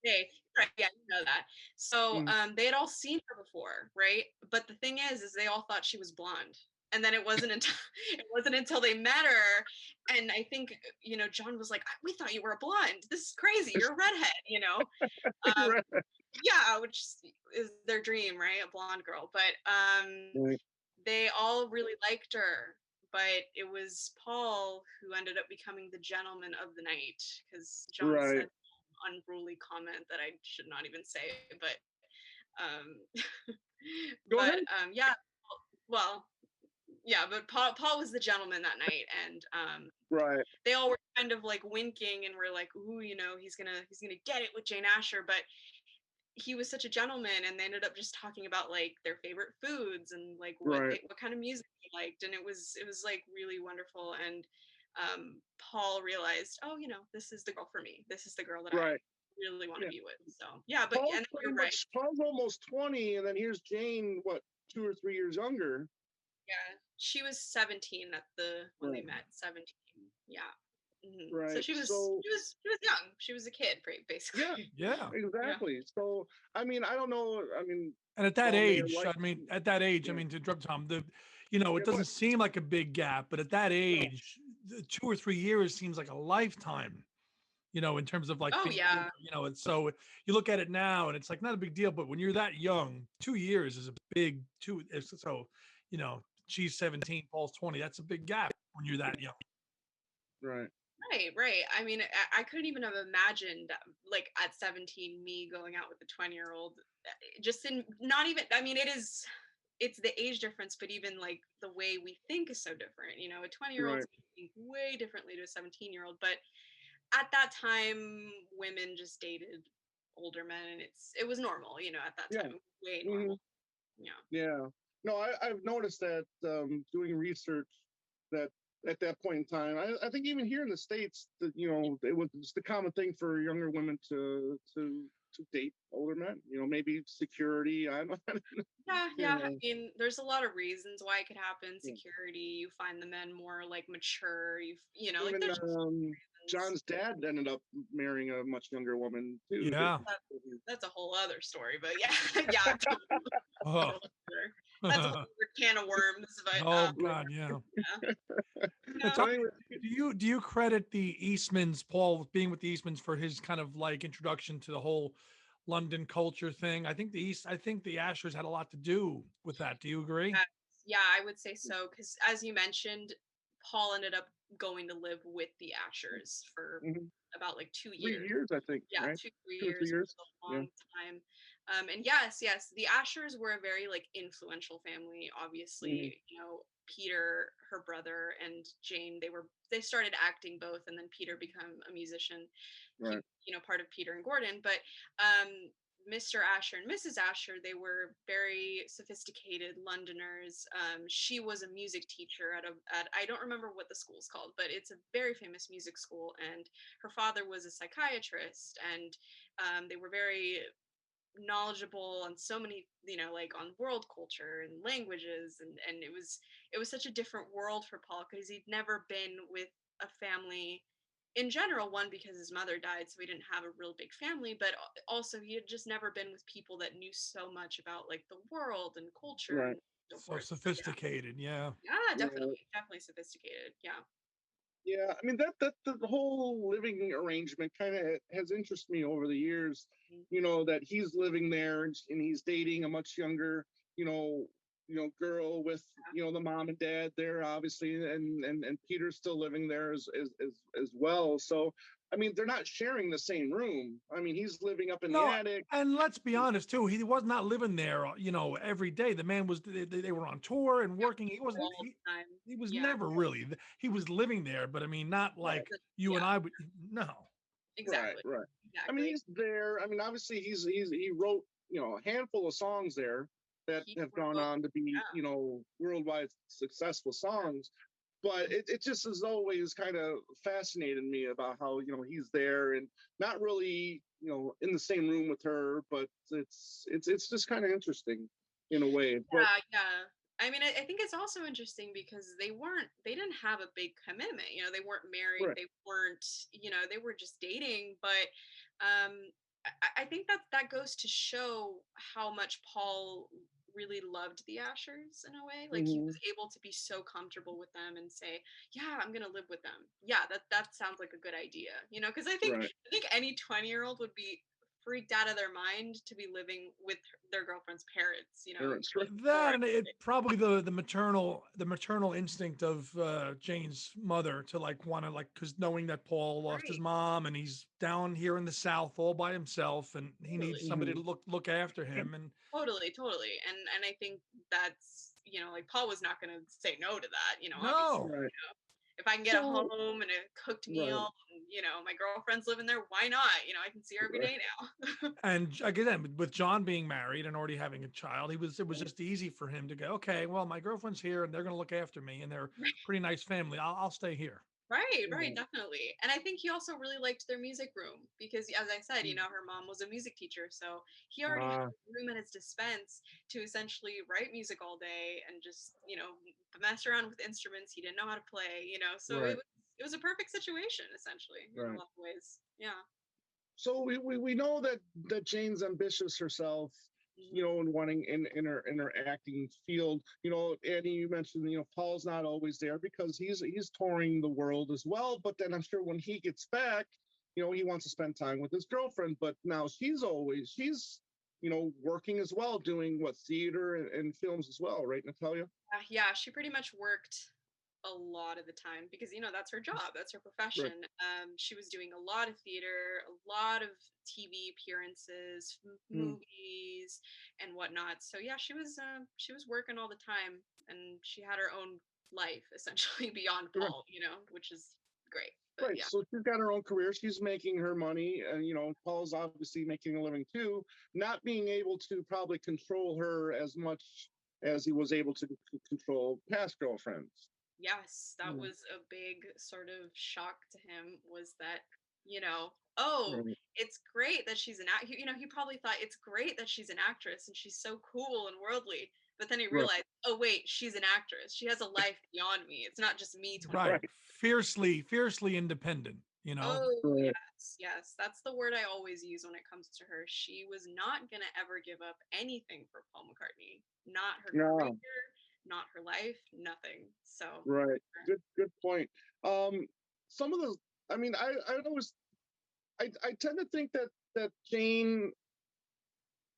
day. Right, yeah, you know that. So Mm. they had all seen her before, right? But the thing is they all thought she was blonde. And then it wasn't until it wasn't until they met her, and I think John was like, "We thought you were a blonde. This is crazy. You're a redhead." Um, Right. yeah, which is their dream, right? A blonde girl. But Right. they all really liked her. But it was Paul who ended up becoming the gentleman of the night because John said Right. an unruly comment that I should not even say. But um, Go but ahead. yeah, well, yeah. But Paul was the gentleman that night, and Right. they all were kind of like winking and were like, "Ooh, he's gonna get it with Jane Asher." But he was such a gentleman, and they ended up just talking about like their favorite foods and like Right. what kind of music they liked, and it was like really wonderful. And Paul realized, oh, this is the girl for me. This is the girl that I Right. really want to Yeah. be with. So yeah, but Paul's and pretty you're right. much Paul's almost 20, and then here's Jane, what, 2 or 3 years younger. Yeah, she was 17 at the when they Right. met. 17. Yeah. So Right. she was So she was she was young. She was a kid, basically. yeah, Yeah. Yeah. exactly. So I mean, I don't know. I mean, And at that Paul may have age, liked. I Yeah. mean, to drop Tom, it Yeah. Go doesn't ahead. seem like a big gap, but at that No. age, the 2 or 3 years seems like a lifetime, in terms of like Oh being, yeah. and so you look at it now and it's like not a big deal, but when you're that young, 2 years is a big so, she's 17, Paul's 20. That's a big gap when you're that young. Right. Right, right. I mean, I couldn't even have imagined, like, at 17, me going out with a 20-year-old just in not even, I mean, it's the age difference, but even like the way we think is so different. You know, a 20-year-old Right. think way differently to a 17-year-old. But at that time, women just dated older men, and it was normal. You know, at that Yeah. time, way Hmm. normal. Yeah. Yeah. No, I've noticed that doing research that at that point in time, I think even here in the States, that it was just a common thing for younger women to date older men. Maybe security. I don't. Yeah, You yeah. I know. mean, there's a lot of reasons why it could happen. Yeah. Security, you find the men more like mature. Like Even there's just reasons. John's dad ended up marrying a much younger woman too. Yeah. That's a whole other story, but yeah, yeah. Oh. That's a whole other can of worms, but Oh God, yeah. yeah. So No, anyway, Do you credit the Eastmans, Paul, being with the Eastmans for his kind of like introduction to the whole London culture thing? I think the Ashers had a lot to do with that. Do you agree? yes, yeah, I would say so because as you mentioned, Paul ended up going to live with the Ashers for mhm, about like 2 years. 3 years, I think, Yeah, right? 3 2 or 3 years years. was a Yeah. long time. And yes, the Ashers were a very like influential family. Hmm. Obviously, Peter, her brother, and Jane, they started acting both, and then Peter became a musician. He, Right. part of Peter and Gordon. But um, Mr. Asher and Mrs. Asher, they were very sophisticated Londoners. She was a music teacher at I don't remember what the school's called, but it's a very famous music school, and her father was a psychiatrist, and they were very knowledgeable on so many, like on world culture and languages, and it was such a different world for Paul because he'd never been with a family in general. One, because his mother died, so he didn't have a real big family, but also he had just never been with people that knew so much about like the world and culture Right. and so So forth. sophisticated, yeah. Yeah, Yeah. definitely sophisticated. Yeah. Yeah. I mean that the whole living arrangement kind of has interested me over the years. Mhm. That he's living there and he's dating a much younger, you know, girl with the mom and dad there, obviously, and Peter's still living there as well. So I mean, they're not sharing the same room. I mean, he's living up in the No, attic. and let's be honest too. He was not living there, every day. The man was. They were on tour and working. He wasn't. All the time. He was Yeah. never really. He was living there, but I mean, not Right. like you and Yeah. I would. No. Right. Exactly. Right. I mean, Exactly. he's there. I mean, obviously, he wrote a handful of songs there that He have were gone both. on to be Yeah. worldwide successful songs. But it just has always kind of fascinated me about how he's there and not really in the same room with her, but it's just kind of interesting in a way. But Yeah. I mean, I think it's also interesting because they didn't have a big commitment. They weren't married. right. They weren't, they were just dating. But um, I think that goes to show how much Paul really loved the Ashers in a way. Like he Hmm. was able to be so comfortable with them and say, "Yeah, I'm gonna live with them." Yeah, that sounds like a good idea. Because Right. I think any 20-year-old would be freaked out of their mind to be living with their girlfriend's parents, Parents. really That boring. and it probably the maternal instinct of Jane's mother to like want to like because knowing that Paul lost his Right. mom and he's down here in the South all by himself and he needs Totally. somebody to Hmm. look after him and Totally. And I think that's, like Paul was not gonna say no to that, obviously. no. Right. If I can get a So home and a cooked right. meal and, my girlfriend's living there, why not? I can see her every Right. day now. And again, with John being married and already having a child, it was just easy for him to go, okay, well, my girlfriend's here and they're going to look after me and they're a pretty nice family. I'll stay here. Right, Right. definitely. And I think he also really liked their music room because, as I said, Mm. her mom was a music teacher. So he already had Ah, a room at his dispense to essentially write music all day and just, mess around with instruments he didn't know how to play, So right. it was a perfect situation, essentially, in a Right. lot of ways. Yeah. So we know that Jane's ambitious herself, Hmm. and wanting in her acting field. Annie, you mentioned, Paul's not always there because he's touring the world as well. But then I'm sure when he gets back, he wants to spend time with his girlfriend. But now she's working as well, doing what theater and films as well, right, Natalia? Yeah, she pretty much worked a lot of the time because that's her job, that's her profession. She was doing a lot of theater, a lot of TV appearances, Mm. movies, and whatnot. So yeah, she was working all the time, and she had her own life essentially beyond Right. Paul, which is great. But Right. yeah, So she's got her own career. She's making her money. And, Paul's obviously making a living too, not being able to probably control her as much as he was able to control past girlfriends. yes, that Mm. was a big sort of shock to him, was that, oh, Right. it's great that she's an act. He probably thought it's great that she's an actress and she's so cool and worldly. But then he Right. realized, oh wait, she's an actress. She has a life beyond me. It's not just me 24. Right. Fiercely independent, Oh, Right. yes. That's the word I always use when it comes to her. She was not going to ever give up anything for Paul McCartney. Not her No. career, not her life, nothing. So, Right. Good point. Some of those, I mean, I tend to think that Jane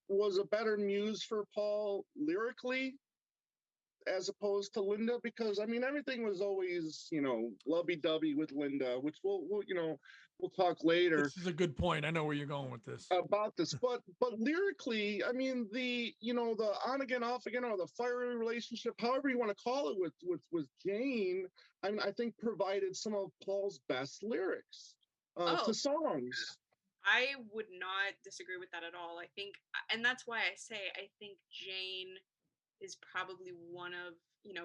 was a better muse for Paul lyrically as opposed to Linda, because I mean everything was always lovey-dovey with Linda, which we'll talk later This is a good point. I know where you're going with this. about this, but lyrically, I mean the the on again off again, or the fiery relationship, however you want to call it, with Jane, I mean I think provided some of Paul's best lyrics to songs. I would not disagree with that at all. I think, and that's why I say I think Jane is probably one of,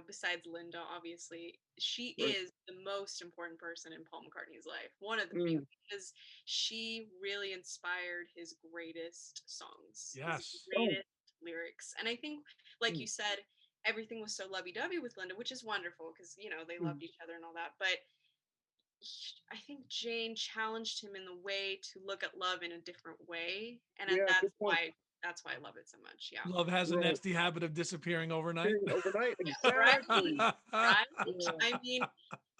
besides Linda, obviously, she Right. is the most important person in Paul McCartney's life. One of the Mm. few, because she really inspired his greatest songs, Yes. his greatest lyrics. And I think, like Mm. you said, everything was so lovey-dovey with Linda, which is wonderful because, they loved each other and all that. But I think Jane challenged him in the way to look at love in a different way, and Yeah, that's good point. why I love it so much. Yeah. Love has a Right. nasty habit of disappearing overnight. Overnight, Right? exactly. Right? Yeah. I mean,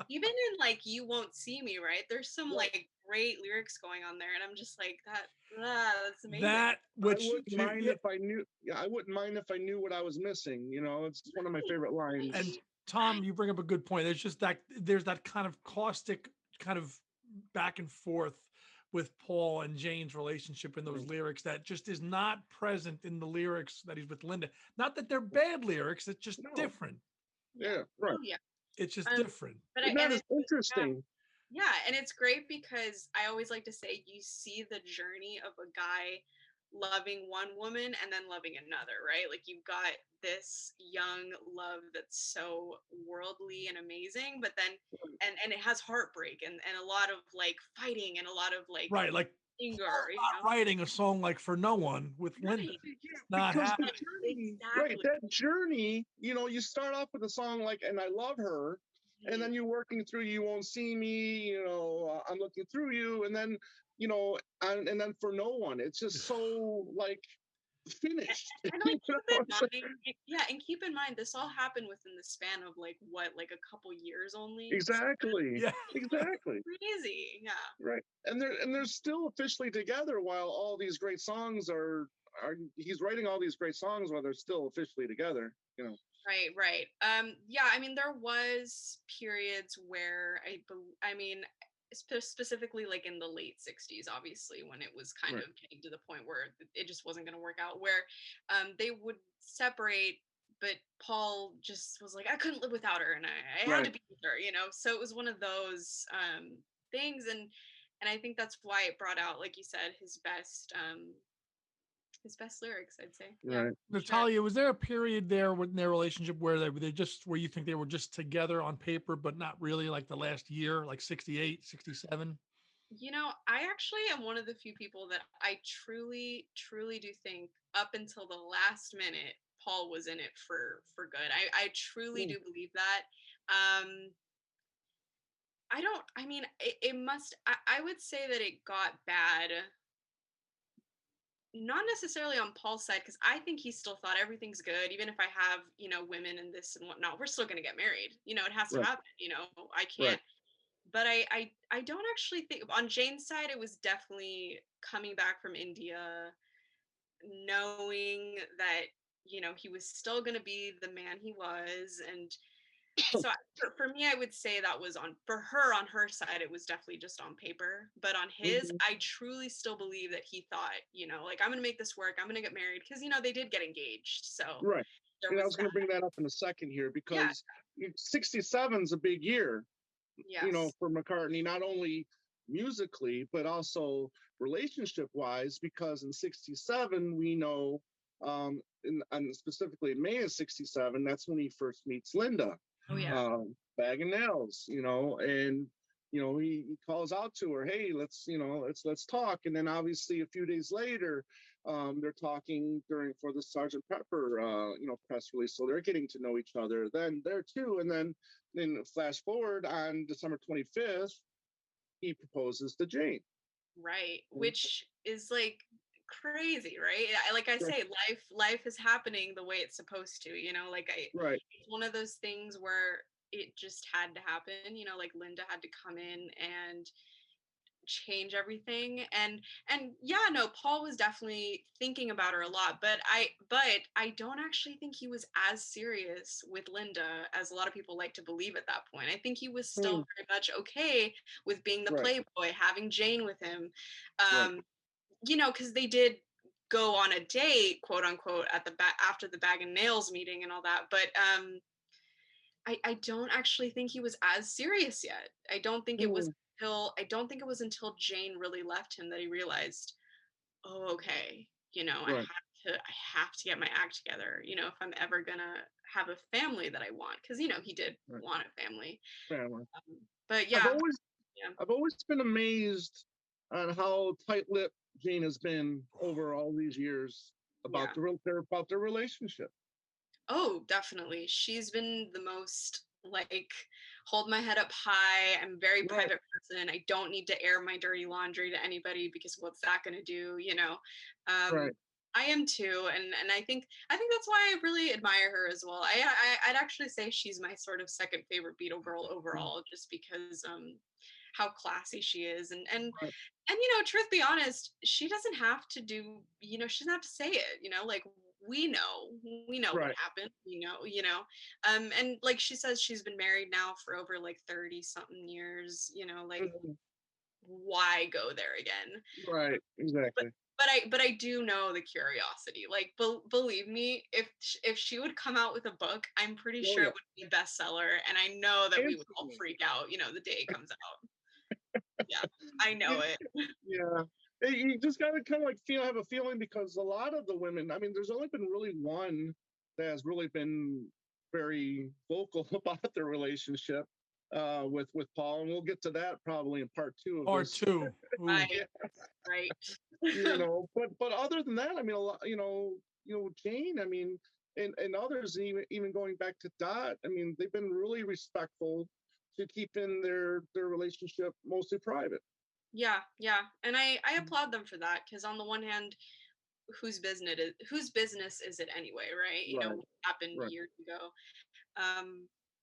even in like "You Won't See Me," right? There's some Right. like great lyrics going on there, and I'm just like that's amazing. That I which wouldn't mind if I knew. Yeah, I wouldn't mind if I knew what I was missing. It's one of my favorite lines. and Tom, you bring up a good point. There's that kind of caustic kind of back and forth with Paul and Jane's relationship in those lyrics that just is not present in the lyrics that he's with Linda. Not that they're bad lyrics, it's just No. different. Yeah, right. Oh yeah. It's just different. But It's not as interesting. Yeah, and it's great because I always like to say you see the journey of a guy loving one woman and then loving another, right? Like you've got this young love that's so worldly and amazing, but then and it has heartbreak and a lot of like fighting and a lot of like Right, like anger, not writing a song like For No One with Linda. Not Because happening. the journey, right? That journey, you start off with a song like "And I Love Her," and then you're working through "You Won't See Me," "I'm Looking Through You," and then and then "For No One." It's just so like finished. And like keep in mind this all happened within the span of like a couple years only. Exactly. Yeah. Exactly. Crazy. Yeah. Right. And they're still officially together while all these great songs are he's writing all these great songs while they're still officially together. Right. Yeah, I mean there was periods where I mean specifically like in the late 60s, obviously, when it was kind of getting to the point where it just wasn't going to work out, where they would separate, but Paul just was like, I couldn't live without her and I had to be with her, so it was one of those things, and I think that's why it brought out, like you said, his best lyrics, I'd say. Right. Natalia, was there a period there in their relationship where where you think they were just together on paper, but not really, like the last year, like 68, 67? I actually am one of the few people that I truly, truly do think up until the last minute, Paul was in it for good. I truly do believe that. I would say that it got bad, not necessarily on Paul's side, because I think he still thought everything's good. Even if I have, women and this and whatnot, we're still going to get married. It has to happen. I can't. But I don't actually think on Jane's side, it was definitely coming back from India, knowing that, he was still going to be the man he was. And So for me, I would say that was for her on her side, it was definitely just on paper. But on his, Mhm. I truly still believe that he thought, like, I'm going to make this work. I'm going to get married because, they did get engaged. So Right. there And I was was that. going to bring that up in a second here Yeah. because 67 is a big year, Yes. for McCartney, not only musically, but also relationship wise, because in 67, we know, and specifically in May of 67, that's when he first meets Linda, Oh, yeah. Bag and Nails, and, he calls out to her, hey, let's talk. And then obviously a few days later, they're talking for the Sergeant Pepper, press release. So they're getting to know each other then there too. And then flash forward on December 25th, he proposes to Jane. Right. Mhm. Which is like crazy, right? Like I Right. say, life is happening the way it's supposed to, like Right. it's one of those things where it just had to happen, like Linda had to come in and change everything. And yeah, no, Paul was definitely thinking about her a lot, but I don't actually think he was as serious with Linda as a lot of people like to believe at that point. I think he was still Mm. very much okay with being the Right. playboy, having Jane with him, Right. um because they did go on a date, quote unquote, at the back after the Bag and Nails meeting and all that, but I don't actually think he was as serious yet. Mm. I don't think it was until Jane really left him that he realized, oh, okay, Right. I have to get my act together, if I'm ever gonna have a family that I want. Because he did Right. want a family. Family. But I've yeah, always yeah. I've always been amazed on how tight-lipped Jane has been over all these years Yeah. about their relationship. Oh, definitely. She's been the most like hold my head up high. I'm a very Right. private person. I don't need to air my dirty laundry to anybody because what's that going to do, Right. I am too, and I think that's why I really admire her as well. I'd actually say she's my sort of second favorite Beatle girl Mm. overall, just because how classy she is, Right. and truth be honest, she doesn't have to do, she doesn't have to say it, like we know what Right. happened, and like she says, she's been married now for over like 30 something years, like Mhm. why go there again? Right. but Exactly. but I do know the curiosity. Like, believe me, if she would come out with a book, I'm pretty Oh sure yeah. it would be a bestseller, and I know that we would all Instantly. freak out, the day it comes out. Yeah, I know You- it. Yeah. You just gotta kind of like have a feeling because a lot of the women, I mean, there's only been really one that has really been very vocal about their relationship with Paul, and we'll get to that probably in part two of Part this. two. Ooh. Right, right. But other than that, I mean, a lot, Jane, I mean, and others, even going back to Dot, I mean, they've been really respectful to keeping their relationship mostly private. Yeah, yeah, and I applaud them for that, because on the one hand, whose business is it anyway, right? Right, What happened right, years ago.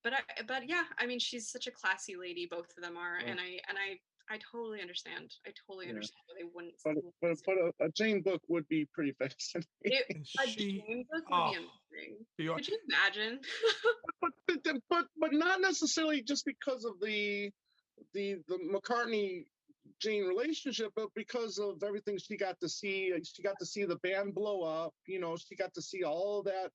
But yeah, I mean, she's such a classy lady, both of them are, right. and I totally understand. I totally Yeah. understand why they wouldn't. But a Jane book would be pretty fascinating. It, And a she, Jane book would be oh, amazing. the, Could you imagine? but not necessarily just because of the McCartney Jane relationship, but because of everything she got to see. She got to see the band blow up. She got to see all of that.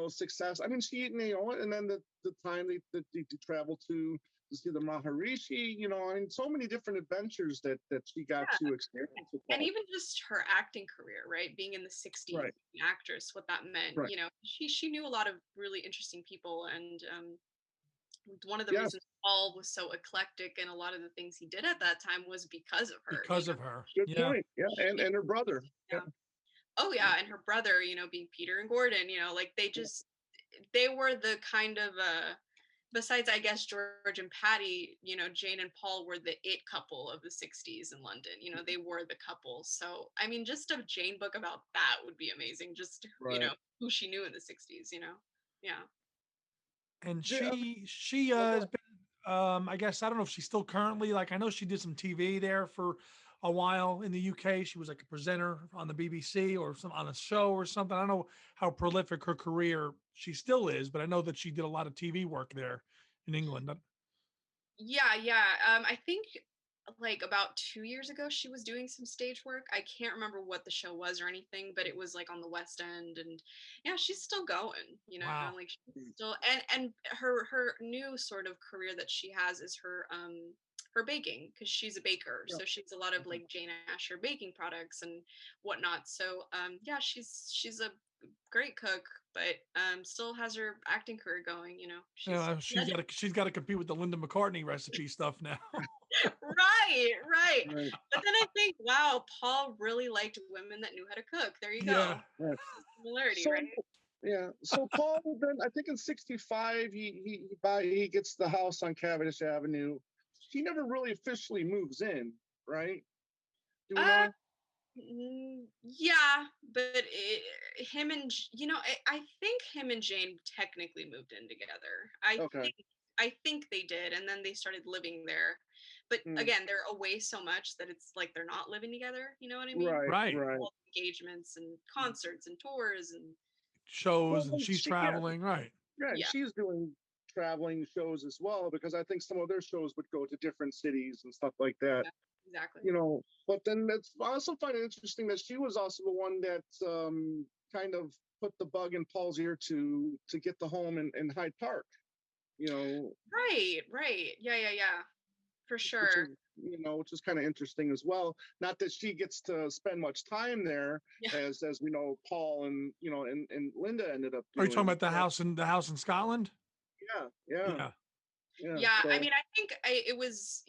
Success. I mean, and then the time they traveled to see the Maharishi. I mean, so many different adventures that she got Yeah, to experience with and Paul. even just her acting career, right? Being in the '60s, Right. an actress, what that meant. Right. She knew a lot of really interesting people, and one of the Yes. reasons Paul was so eclectic and a lot of the things he did at that time was because of her. because of her. Good Yeah. point. Yeah. And She, her brother. Yeah. yeah. Oh yeah, and her brother, being Peter and Gordon, like they were the kind of besides I guess George and Patty, Jane and Paul were the it couple of the '60s in London. They were the couple. So I mean, just a Jane book about that would be amazing. Just Right. who she knew in the '60s. Yeah. And Ja- she Okay. has been, I guess I don't know if she's still currently, like, I know she did some TV there for a while in the UK. She was like a presenter on the BBC or some on a show or something. I don't know how prolific her career she still is, but I know that she did a lot of TV work there in England. Yeah. I think like about 2 years ago, she was doing some stage work. I can't remember what the show was or anything, but it was like on the West End, and yeah, she's still going. Wow. Like she's still, and her new sort of career that she has is her baking, because she's a baker, Yeah. so she's a lot of like Jane Asher baking products and whatnot. So yeah, she's a great cook, but still has her acting career going. She's Yeah, she's got to compete with the Linda McCartney recipe stuff now. right. Right. But then I think, wow, Paul really liked women that knew how to cook. There you Yeah. go. Right. Similarity, So right? yeah, so Paul then I think in '65 he gets the house on Cavendish Avenue. He never really officially moves in, right? Do we Uh, know? yeah, but him and I think him and Jane technically moved in together. Okay. I think they did, and then they started living there. But Mm. again, they're away so much that it's like they're not living together. You know what I mean? Right, Right. right. All engagements and concerts and tours and Shows Well, and she's yeah, traveling. Right. yeah, and yeah, she's doing traveling shows as well because I think some of their shows would go to different cities and stuff like that. yeah, exactly. But then that's I also find it interesting that she was also the one that kind of put the bug in Paul's ear to get the home in Hyde Park. Right. Yeah. For Which sure. is which is kind of interesting as well. Not that she gets to spend much time there, Yeah. as we know Paul and Linda ended up Are you doing. talking about the house in Scotland? Yeah. Yeah, I So mean, I think it was,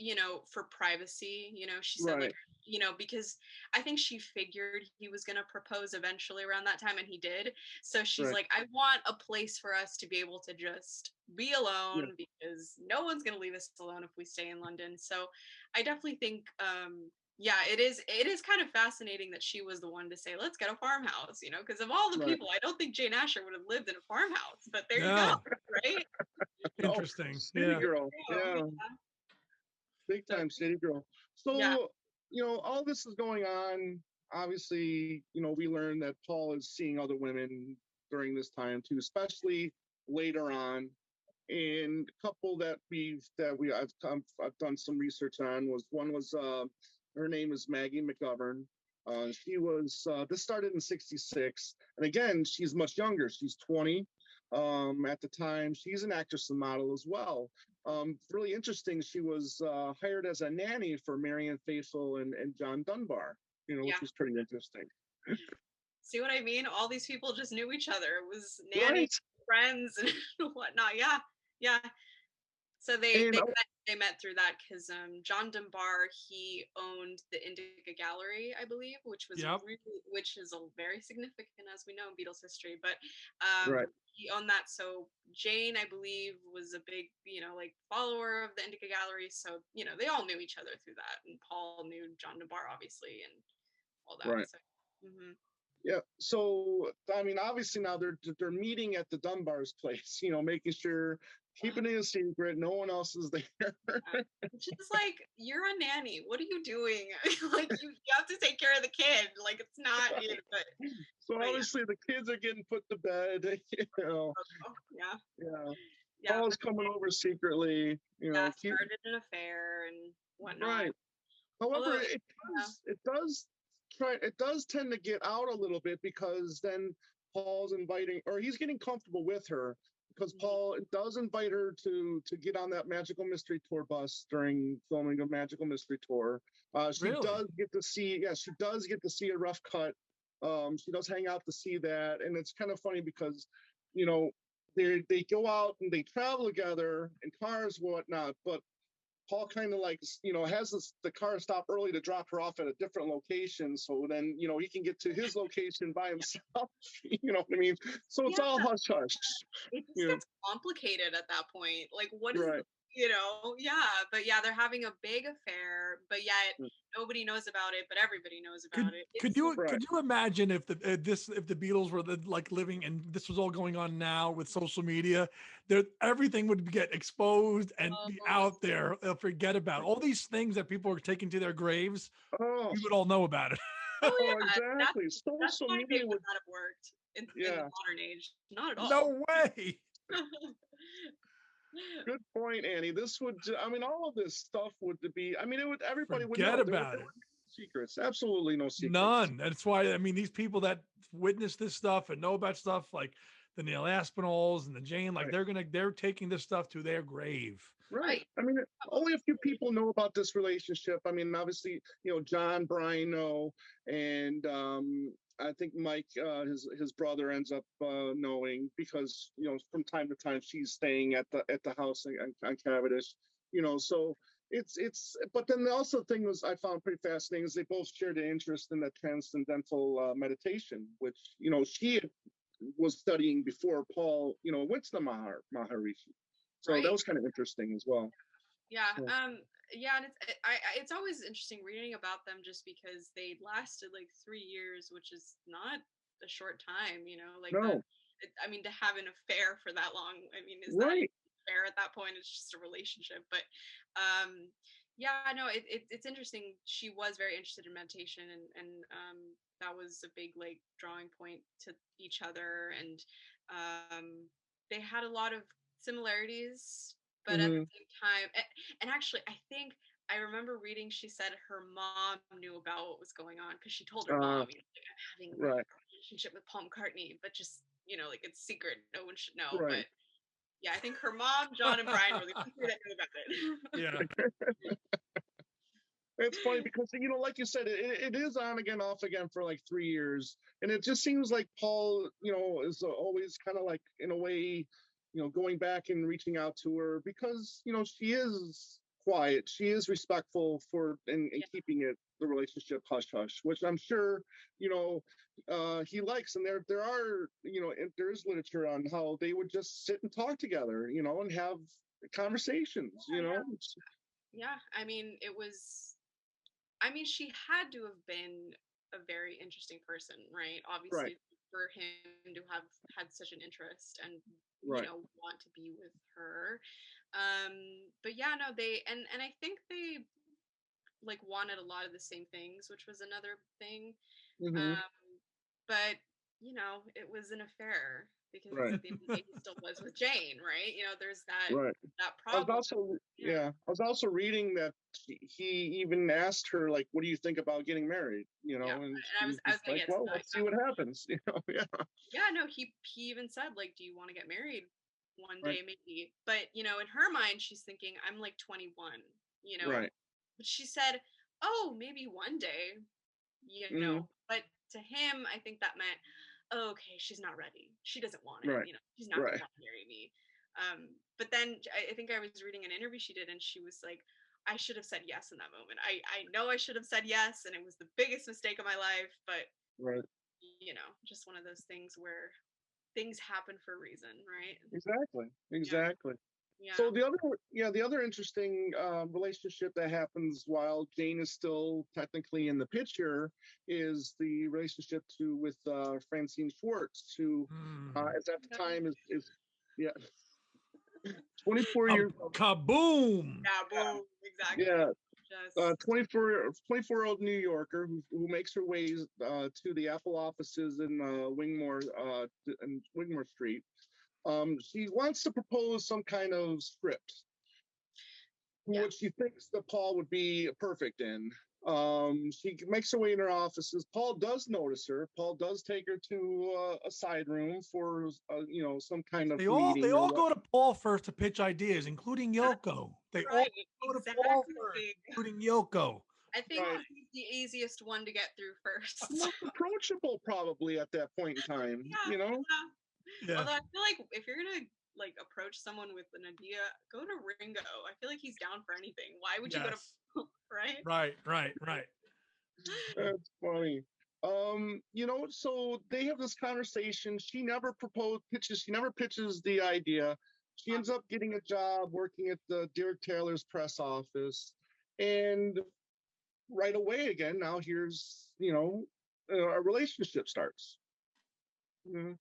for privacy, she said like, right, because I think she figured he was going to propose eventually around that time, and he did. So she's right, like, I want a place for us to be able to just be yeah, alone, because no one's going to leave us alone if we stay in London. So I definitely think, yeah, it is kind of fascinating that she was the one to say, let's get a farmhouse, because of all the right. people, I don't think Jane Asher would have lived in a farmhouse, but there you go, Yeah. right? Oh, Interesting. city Yeah. girl, yeah, Yeah. big So time city girl. yeah. So all this is going on. Obviously, we learn that Paul is seeing other women during this time too, especially later on. And a couple I've done some research on was her name is Maggie McGovern. She was this started in '66, and again she's much younger. She's 20 at the time. She's an actress and model as well. Really interesting. She was hired as a nanny for Marianne Faithfull and John Dunbar. Yeah. Which was pretty interesting. See what I mean? All these people just knew each other. It was nanny Right. friends and whatnot. Yeah. So And they met through that because John Dunbar, he owned the Indica Gallery, I believe, which Yep. is a very significant, as we know, in Beatles history. But right. he owned that. So Jane, I believe, was a big like follower of the Indica Gallery. So they all knew each other through that, and Paul knew John Dunbar obviously, and all that. Right. So. Mm-hmm. Yeah. So I mean, obviously now they're meeting at the Dunbar's place, making sure keeping it a secret, no one else is there. It's just like, you're a nanny. What are you doing? Like you have to take care of the kid. Like it's not So but obviously the kids are getting put to bed, yeah. Yeah. Yeah. Paul's But coming over secretly, keep started an affair and whatnot. right. However, Although it does tend to get out a little bit because then Paul's inviting, or he's getting comfortable with her because Paul does invite her to get on that Magical Mystery Tour bus during filming of Magical Mystery Tour. She Really? does get to see, she does get to see a rough cut. She does hang out to see that, and it's kind of funny because, they go out and they travel together in cars, whatnot, but Paul kind of has the car stop early to drop her off at a different location. So then, he can get to his location by himself. You know what I mean? So it's all hush hush. It just gets complicated at that point. Like, what is Right. but yeah, they're having a big affair, but yet nobody knows about it, but everybody knows about it. Could It's you could you imagine if the Beatles were like living and this was all going on now with social media, there everything would get exposed and be out there. They'll forget about all these things that people are taking to their graves. Oh, We would all know about it. oh, exactly. That's Social why they media would would, not have worked in the yeah. modern age. Not at all. No way. Good point, Annie. This would, I mean, all of this stuff would be, I mean, it would, everybody would Forget know. about There it. would be no secrets. Absolutely no secrets. None. That's why I mean these people that witness this stuff and know about stuff like the Neil Aspinalls and the Jane, like they're taking this stuff to their grave. Right. I mean, only a few people know about this relationship. I mean, obviously, John, Brian know, and I think Mike, his brother, ends up knowing because from time to time she's staying at the house on Cavendish. So it's. But then the also thing was I found pretty fascinating is they both shared an interest in the transcendental meditation, which she was studying before Paul went to the Maharishi. So that was kind of interesting as well. Yeah. And it's always interesting reading about them just because they lasted like 3 years, which is not a short time, like no. I mean, to have an affair for that long, I mean, is right. that fair at that point? It's just a relationship. But no, it's interesting. She was very interested in meditation and that was a big like drawing point to each other. And they had a lot of similarities, but at the same time, and actually I remember reading she said her mom knew about what was going on because she told her mom, like, I'm having a relationship with Paul McCartney, but just like it's secret, no one should know. But yeah, I think her mom, John, and Brian were the ones that knew about it. Yeah. It's funny because like you said, it is on again, off again for like 3 years, and it just seems like Paul, is always kind of like in a way, going back and reaching out to her because she is quiet, she is respectful for and keeping the relationship hush hush, which I'm sure he likes. And there are there is literature on how they would just sit and talk together, and have conversations. Yeah, I mean she had to have been a very interesting person, right? Obviously, for him to have had such an interest and want to be with her. But yeah, no, they and I think they like wanted a lot of the same things, which was another thing. But it was an affair because at the end of the day he still was with Jane, right? There's that problem. I was also reading that he even asked her like, what do you think about getting married? And I was like, well, let's see what happens. No, he even said like, do you want to get married one day maybe? But in her mind she's thinking I'm like 21, but she said, oh, maybe one day, but to him I think that meant, okay, she's not ready, she doesn't want it, she's not gonna want to marry me. But then I think I was reading an interview she did and she was like, I should have said yes in that moment. I know I should have said yes and it was the biggest mistake of my life, but just one of those things where things happen for a reason, right? Exactly. So the other interesting relationship that happens while Jane is still technically in the picture is the relationship with Francine Schwartz, who at that time is 24 years old. Kaboom! Kaboom! Exactly. Yeah. 24-year-old New Yorker who makes her way to the Apple offices in Wingmore Street. She wants to propose some kind of script, which she thinks that Paul would be perfect in. She makes her way in her offices. Paul does notice her. Paul does take her to a side room for some kind of meeting. They all go to Paul first to pitch ideas, including Yoko. They all go to Paul first, including Yoko. I think he's the easiest one to get through first. Most approachable, probably at that point in time. Yeah. Although I feel like if you're gonna like approach someone with an idea, go to Ringo. I feel like he's down for anything. Why would you go to Right. That's funny. So they have this conversation. She never pitches the idea. She ends up getting a job working at the Derek Taylor's press office, and right away again, now here's a relationship starts. Mhm.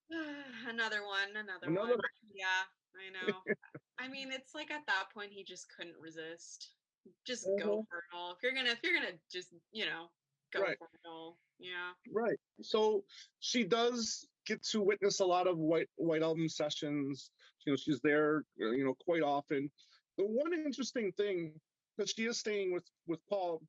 Another one. Another. Yeah, I know. I mean, it's like at that point he just couldn't resist. Just go Mhm. for it all. If you're gonna just go Right. for it all. Yeah. Right. So she does get to witness a lot of White Album sessions. She's there, quite often. The one interesting thing, because she is staying with Paul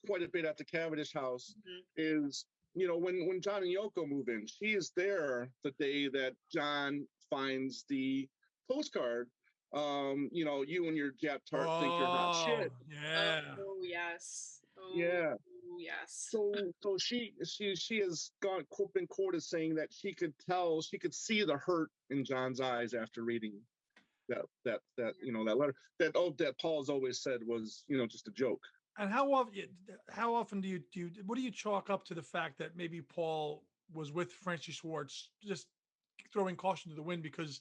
quite a bit at the Cavendish house, Mhm. is when John and Yoko move in, she is there the day that John finds the postcard. You and your Jap tart think you're hot Oh, shit. yeah. Oh yes. Oh Yeah. yes. So she has been quoted saying that she could see the hurt in John's eyes after reading that letter that Paul's always said was just a joke. And how often do you what do you chalk up to the fact that maybe Paul was with Francie Schwartz, just throwing caution to the wind because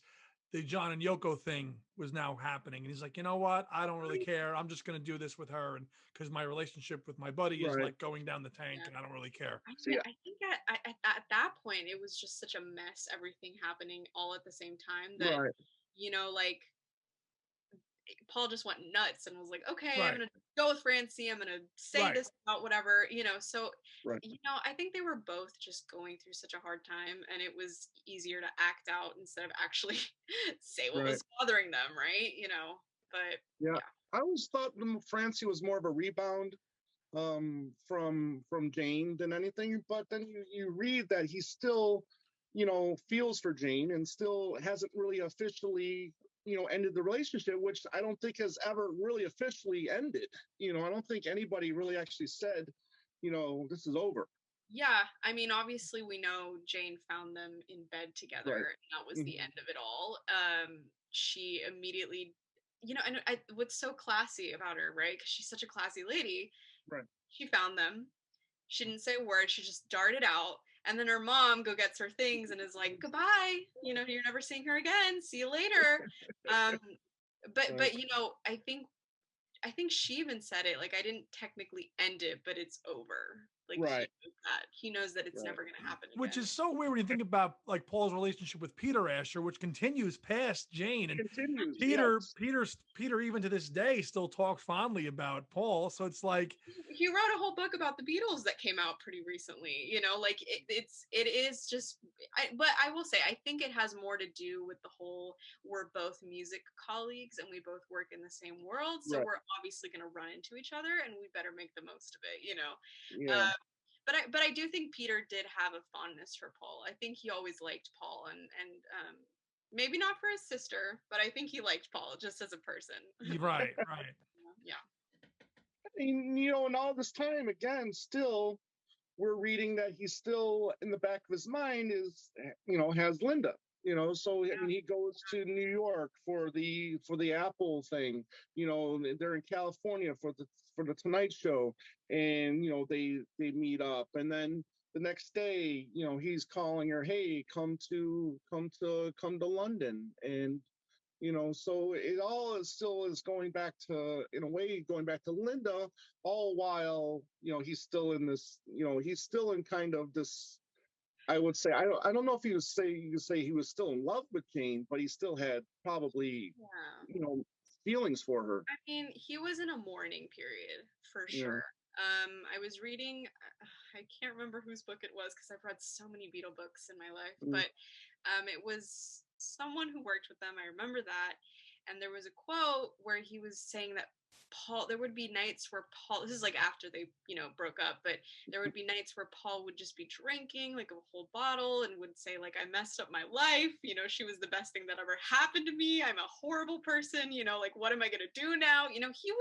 the John and Yoko thing was now happening, and he's like, you know what, I don't really care. I'm just going to do this with her, and because my relationship with my buddy is Right. like going down the tank, Yeah. and I don't really care. I See, mean, I think at that point it was just such a mess, everything happening all at the same time that right. like Paul just went nuts and was like, okay, I'm Right, gonna go with Francie. I'm gonna say right. this about whatever. So Right. I think they were both just going through such a hard time, and it was easier to act out instead of actually say what Right. was bothering them, right? But Yeah. yeah. I always thought Francie was more of a rebound from Jane than anything, but then you read that he still feels for Jane and still hasn't really officially ended the relationship, which I don't think has ever really officially ended. I don't think anybody really actually said this is over. Yeah, I mean, obviously, we know Jane found them in bed together, Right. and that was the Mhm. end of it all. She immediately, and what's so classy about her, right? Because she's such a classy lady. Right. She found them. She didn't say a word. She just darted out, and then her mom gets her things and is like, "Goodbye. You're never seeing her again. See you later." Um, but Right. but I think she even said it, like, I didn't technically end it, but it's over. Like, Right. he knows that it's Right. never going to happen Which again. is so weird when you think about like Paul's relationship with Peter Asher, which continues past Jane, and Continues. Peter, Yes. Peter, even to this day, still talks fondly about Paul. So it's like, He wrote a whole book about the Beatles that came out pretty recently. Like it is just. But I will say, I think it has more to do with the whole we're both music colleagues and we both work in the same world, so Right. we're obviously going to run into each other, and we better make the most of it. Yeah. But I do think Peter did have a fondness for Paul. I think he always liked Paul, and maybe not for his sister, but I think he liked Paul just as a person. right, right. Yeah. And, in all this time, again, still, we're reading that he's still in the back of his mind has Linda. So I mean, he goes to New York for the Apple thing. They're in California for the Tonight Show, and they meet up, and then the next day, he's calling her, hey, come to London, and so it all is going back to, in a way, going back to Linda, all while he's still in this, he's still in kind of this. I would say I don't know if you say he was still in love with Jane, but he still had probably Yeah. feelings for her. I mean, he was in a mourning period for Yeah. sure. I was reading, I can't remember whose book it was because I've read so many Beatle books in my life, Mm. but it was someone who worked with them. I remember that. And there was a quote where he was saying that Paul, there would be nights where Paul, this is like after they, broke up, but there would be nights where Paul would just be drinking like a whole bottle and would say, like, I messed up my life. She was the best thing that ever happened to me. I'm a horrible person. Like, what am I going to do now? He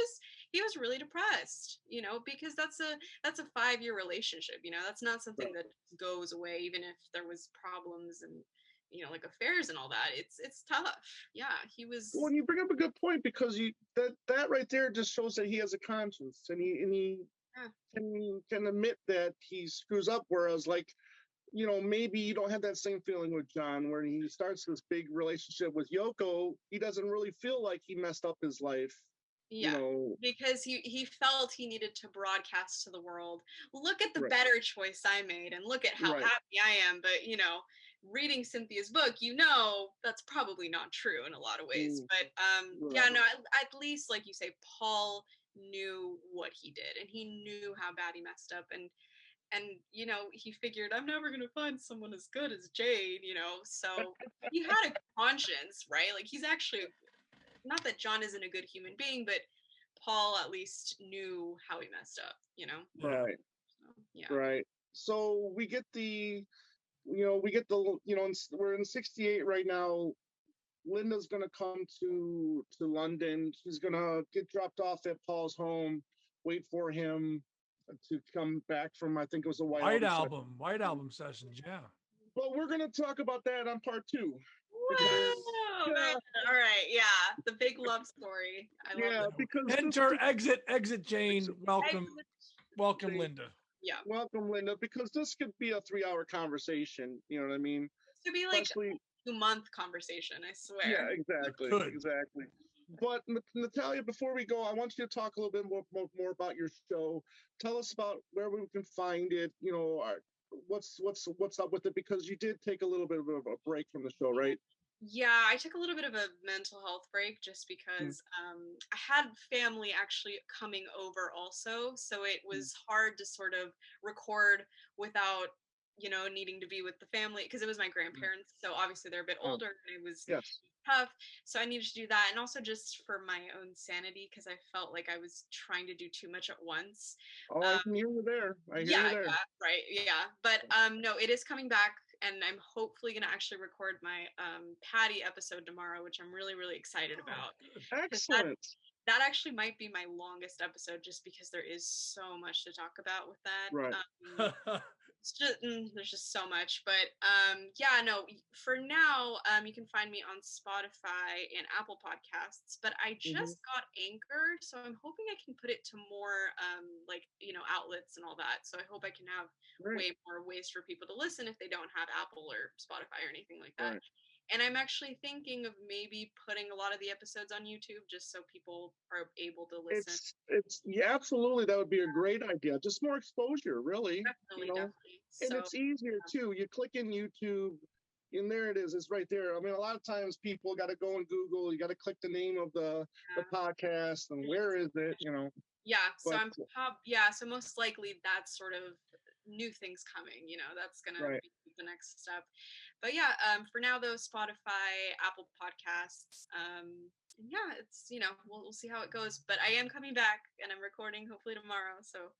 was really depressed, because that's a 5-year relationship. That's not something that goes away, even if there was problems and, like affairs and all that. It's tough. Yeah, he was. Well, and you bring up a good point, because that right there just shows that he has a conscience, and he Yeah. can admit that he screws up. Whereas, like, maybe you don't have that same feeling with John where he starts this big relationship with Yoko. He doesn't really feel like he messed up his life. Yeah, because he felt he needed to broadcast to the world, look at the better choice I made and look at how happy I am. But reading Cynthia's book, that's probably not true in a lot of ways. But at least, like you say, Paul knew what he did and he knew how bad he messed up, and he figured, I'm never gonna find someone as good as Jade, so he had a conscience, right? Like, he's actually, not that John isn't a good human being, but Paul at least knew how he messed up, Right. So, yeah. Right. So we get we're in 68 right now. Linda's gonna come to London. She's gonna get dropped off at Paul's home, wait for him to come back from, I think it was a White Album sessions, yeah. But we're gonna talk about that on part 2. Whoa, man. All right, yeah, the big love story. I love it. Because enter, exit, Jane. Welcome, Linda. Yeah. Welcome, Linda, because this could be a 3-hour conversation. You know what I mean? This could be like a 2-month conversation, I swear. Yeah, exactly. Exactly. But Natalia, before we go, I want you to talk a little bit more about your show. Tell us about where we can find it. What's up with it, because you did take a little bit of a break from the show, right? Yeah, I took a little bit of a mental health break just because I had family actually coming over also, so it was hard to sort of record without needing to be with the family, because it was my grandparents, so obviously they're a bit older and it was tough, so I needed to do that, and also just for my own sanity, because I felt like I was trying to do too much at once. I can hear you there. Yeah, right, yeah, but no, it is coming back, and I'm hopefully going to actually record my Patty episode tomorrow, which I'm really, really excited about. Excellent. That actually might be my longest episode, just because there is so much to talk about with that. Right. There's just so much, but for now, you can find me on Spotify and Apple Podcasts, but I just got Anchor, so I'm hoping I can put it to more outlets and all that, so I hope I can have way more ways for people to listen if they don't have Apple or Spotify or anything like that. And I'm actually thinking of maybe putting a lot of the episodes on YouTube, just so people are able to listen. Absolutely. That would be a great idea. Just more exposure, really. Definitely. And it's easier too. You click in YouTube, and there it is. It's right there. I mean, a lot of times people got to go on Google. You got to click the name of the podcast, and where is it? Yeah. So so most likely that's sort of new things coming. That's gonna be the next step. But for now though, Spotify, Apple Podcasts, it's we'll see how it goes. But I am coming back, and I'm recording hopefully tomorrow. So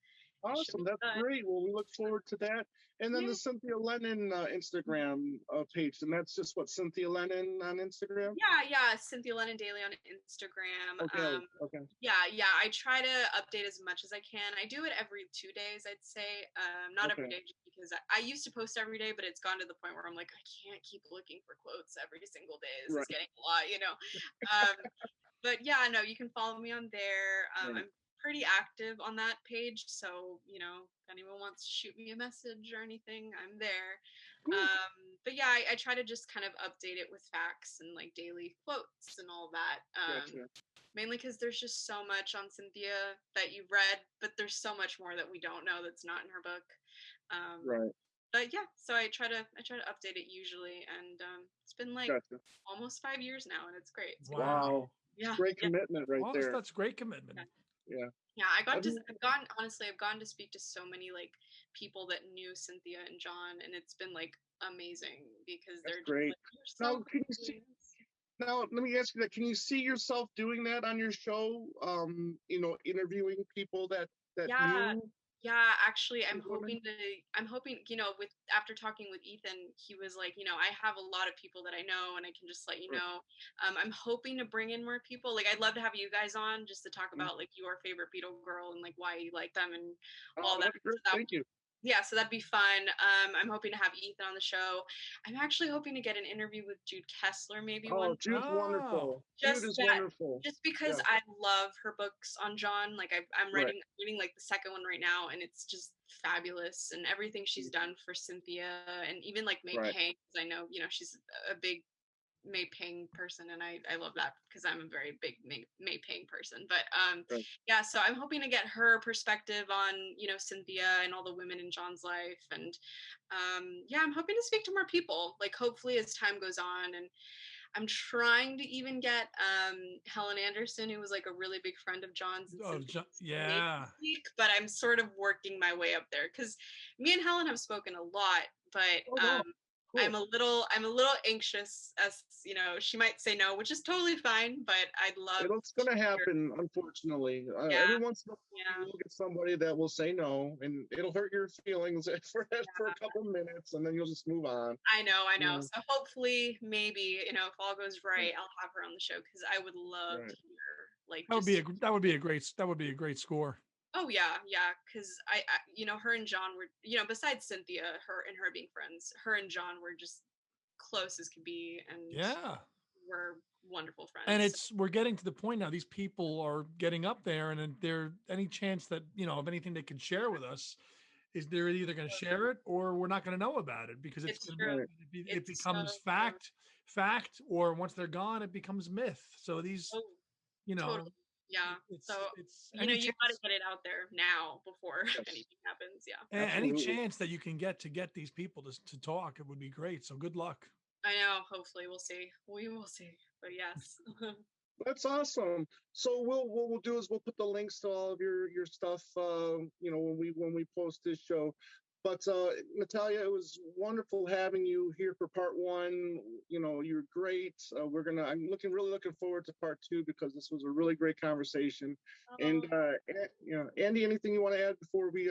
awesome, that's great. Well, we look forward to that. And then the Cynthia Lennon Instagram page, and that's just what, Cynthia Lennon on Instagram? Yeah, Cynthia Lennon Daily on Instagram. Okay. Yeah, I try to update as much as I can. I do it every 2 days, I'd say. Not every day, just because I used to post every day, but it's gone to the point where I'm like, I can't keep looking for quotes every single day. This is getting a lot, But you can follow me on there. I'm pretty active on that page, so if anyone wants to shoot me a message or anything, I'm there. But I try to just kind of update it with facts and like daily quotes and all that. Mainly because there's just so much on Cynthia that you've read, but there's so much more that we don't know that's not in her book. But so I try to update it usually, and it's been like almost 5 years now, and it's great. It's wow. Yeah. Great commitment right there. That's great commitment. Yeah. I've gone to speak to so many like people that knew Cynthia and John, and it's been like amazing, because they're great. Just, like, they're so now, let me ask you that. Can you see yourself doing that on your show? Interviewing people that knew? Yeah, actually, I'm hoping, with after talking with Ethan, he was like, I have a lot of people that I know, and I can just let you know. I'm hoping to bring in more people. Like, I'd love to have you guys on just to talk about like your favorite Beatle girl and like why you like them and all that. Thank you. Yeah, so that'd be fun. I'm hoping to have Ethan on the show. I'm actually hoping to get an interview with Jude Kessler maybe one. Jude's wonderful. Jude is wonderful. Just because I love her books on John. Like I'm reading like the second one right now, and it's just fabulous, and everything she's done for Cynthia, and even like May Right. Pang, 'cause I know, she's a big May Pang person, and I love that because I'm a very big May Pang person. But Right. yeah, so I'm hoping to get her perspective on, Cynthia and all the women in John's life. And yeah, I'm hoping to speak to more people, like hopefully as time goes on. And I'm trying to even get Helen Anderson, who was like a really big friend of John's and Oh, Cynthia's, maybe yeah. speak, but I'm sort of working my way up there because me and Helen have spoken a lot, but Oh, wow. Cool. I'm a little anxious, as she might say no, which is totally fine, but I'd love It's going to happen, unfortunately. Yeah. Every once in a while, Yeah. you'll get somebody that will say no, and it'll hurt your feelings for a couple minutes, and then you'll just move on. I know. Yeah. So hopefully, maybe, if all goes right, I'll have her on the show because I would love Right. to hear like That would be a great score. Oh yeah, because I her and John were, besides Cynthia, her being friends, her and John were just close as could be, and Yeah. we're wonderful friends. And we're getting to the point now, these people are getting up there, and there any chance that, of anything they can share with us, is they're either going to share it or we're not going to know about it, because It's gonna true. it It's becomes so true. fact, or once they're gone, it becomes myth. So these, Oh, totally. Yeah. So it's you got to get it out there now before anything happens. Yeah. any Absolutely. chance that you can get these people to talk, it would be great. So good luck. I know. Hopefully, we'll see. We will see. But yes. That's awesome. So what we'll do is we'll put the links to all of your stuff, when we post this show. But Natalia, it was wonderful having you here for part one. You're great. I'm really looking forward to part two, because this was a really great conversation. And Andy, anything you want to add before we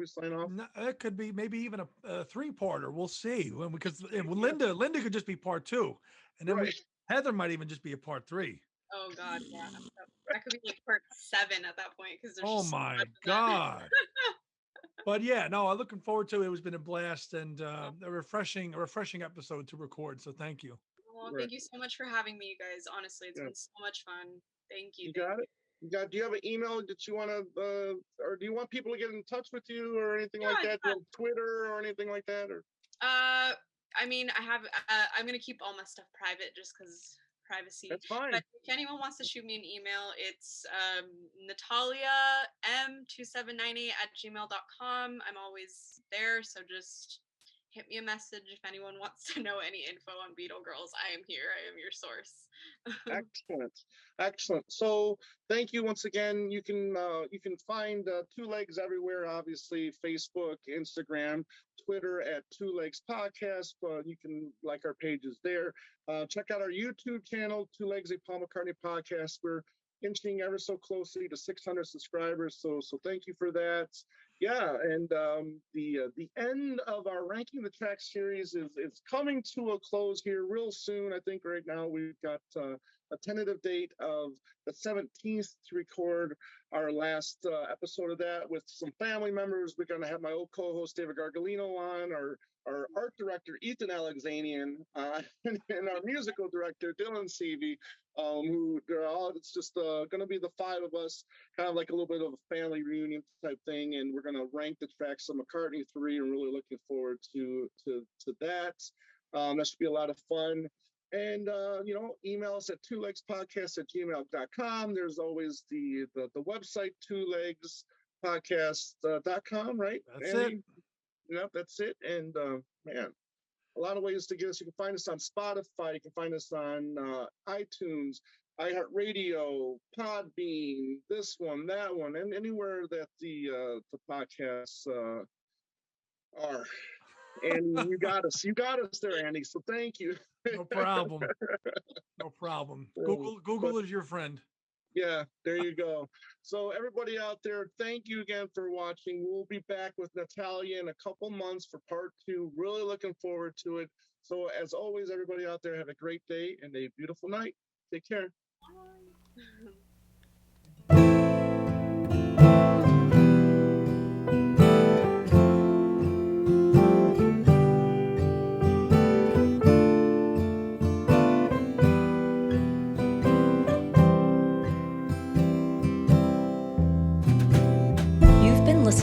sign off? No, it could be maybe even a three-parter. We'll see, because Linda could just be part two, and then Right. Heather might even just be a part three. Oh God, yeah. That could be like part 7 at that point, because there's Oh just so my much of that. God. But yeah, no, I'm looking forward to it. It's been a blast, and a refreshing episode to record. So thank you. Well, Right. thank you so much for having me, you guys. Honestly, it's Yeah. been so much fun. Thank you. You got it? Do you have an email that you want to, or do you want people to get in touch with you or anything like that? Do you have Twitter or anything like that? Or I mean, I have. I'm gonna keep all my stuff private just because privacy. that's fine. But if anyone wants to shoot me an email, it's nataliam2790@gmail.com. I'm always there, so just hit me a message if anyone wants to know any info on Beetle Girls. I am here. I am your source. Excellent. So thank you once again. You can find Two Legs everywhere, obviously, Facebook, Instagram, Twitter at Two Legs Podcast. You can like our pages there. Check out our YouTube channel, Two Legs, a Paul McCartney podcast. We're inching ever so closely to 600 subscribers. So thank you for that. Yeah, and the end of our Ranking the Track series is coming to a close here real soon. I think right now we've got a tentative date of the 17th to record our last episode of that with some family members. We're going to have my old co-host David Gargalino on, our art director Ethan Alexanian, and our musical director Dylan Seavey. It's just going to be the 5 of us, kind of like a little bit of a family reunion type thing, and we're going to rank the tracks of McCartney 3, and really looking forward to that. That should be a lot of fun. And email us at twolegspodcast@gmail.com. There's always the website twolegspodcast.com, right? That's Andy? it. Yep, that's it. And man, a lot of ways to get us. You can find us on Spotify. You can find us on iTunes, iHeartRadio, Podbean, this one, that one, and anywhere that the podcasts are. And you got us there, Andy. So thank you. No problem. No problem. Google is your friend. Yeah, there you go. So everybody out there, thank you again for watching. We'll be back with Natalia in a couple months for part 2. Really looking forward to it. So as always, everybody out there, have a great day and a beautiful night. Take care.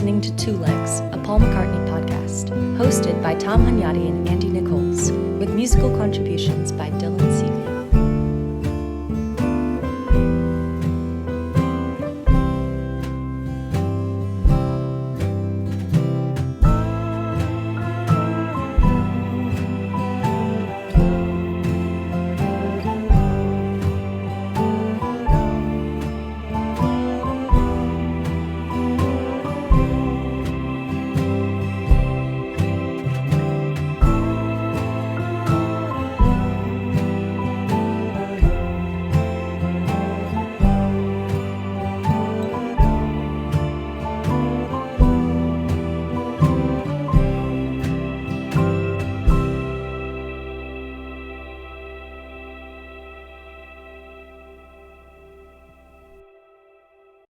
listening to Two Legs, a Paul McCartney podcast, hosted by Tom Hunyadi and Andy Nichols, with musical contributions by Dylan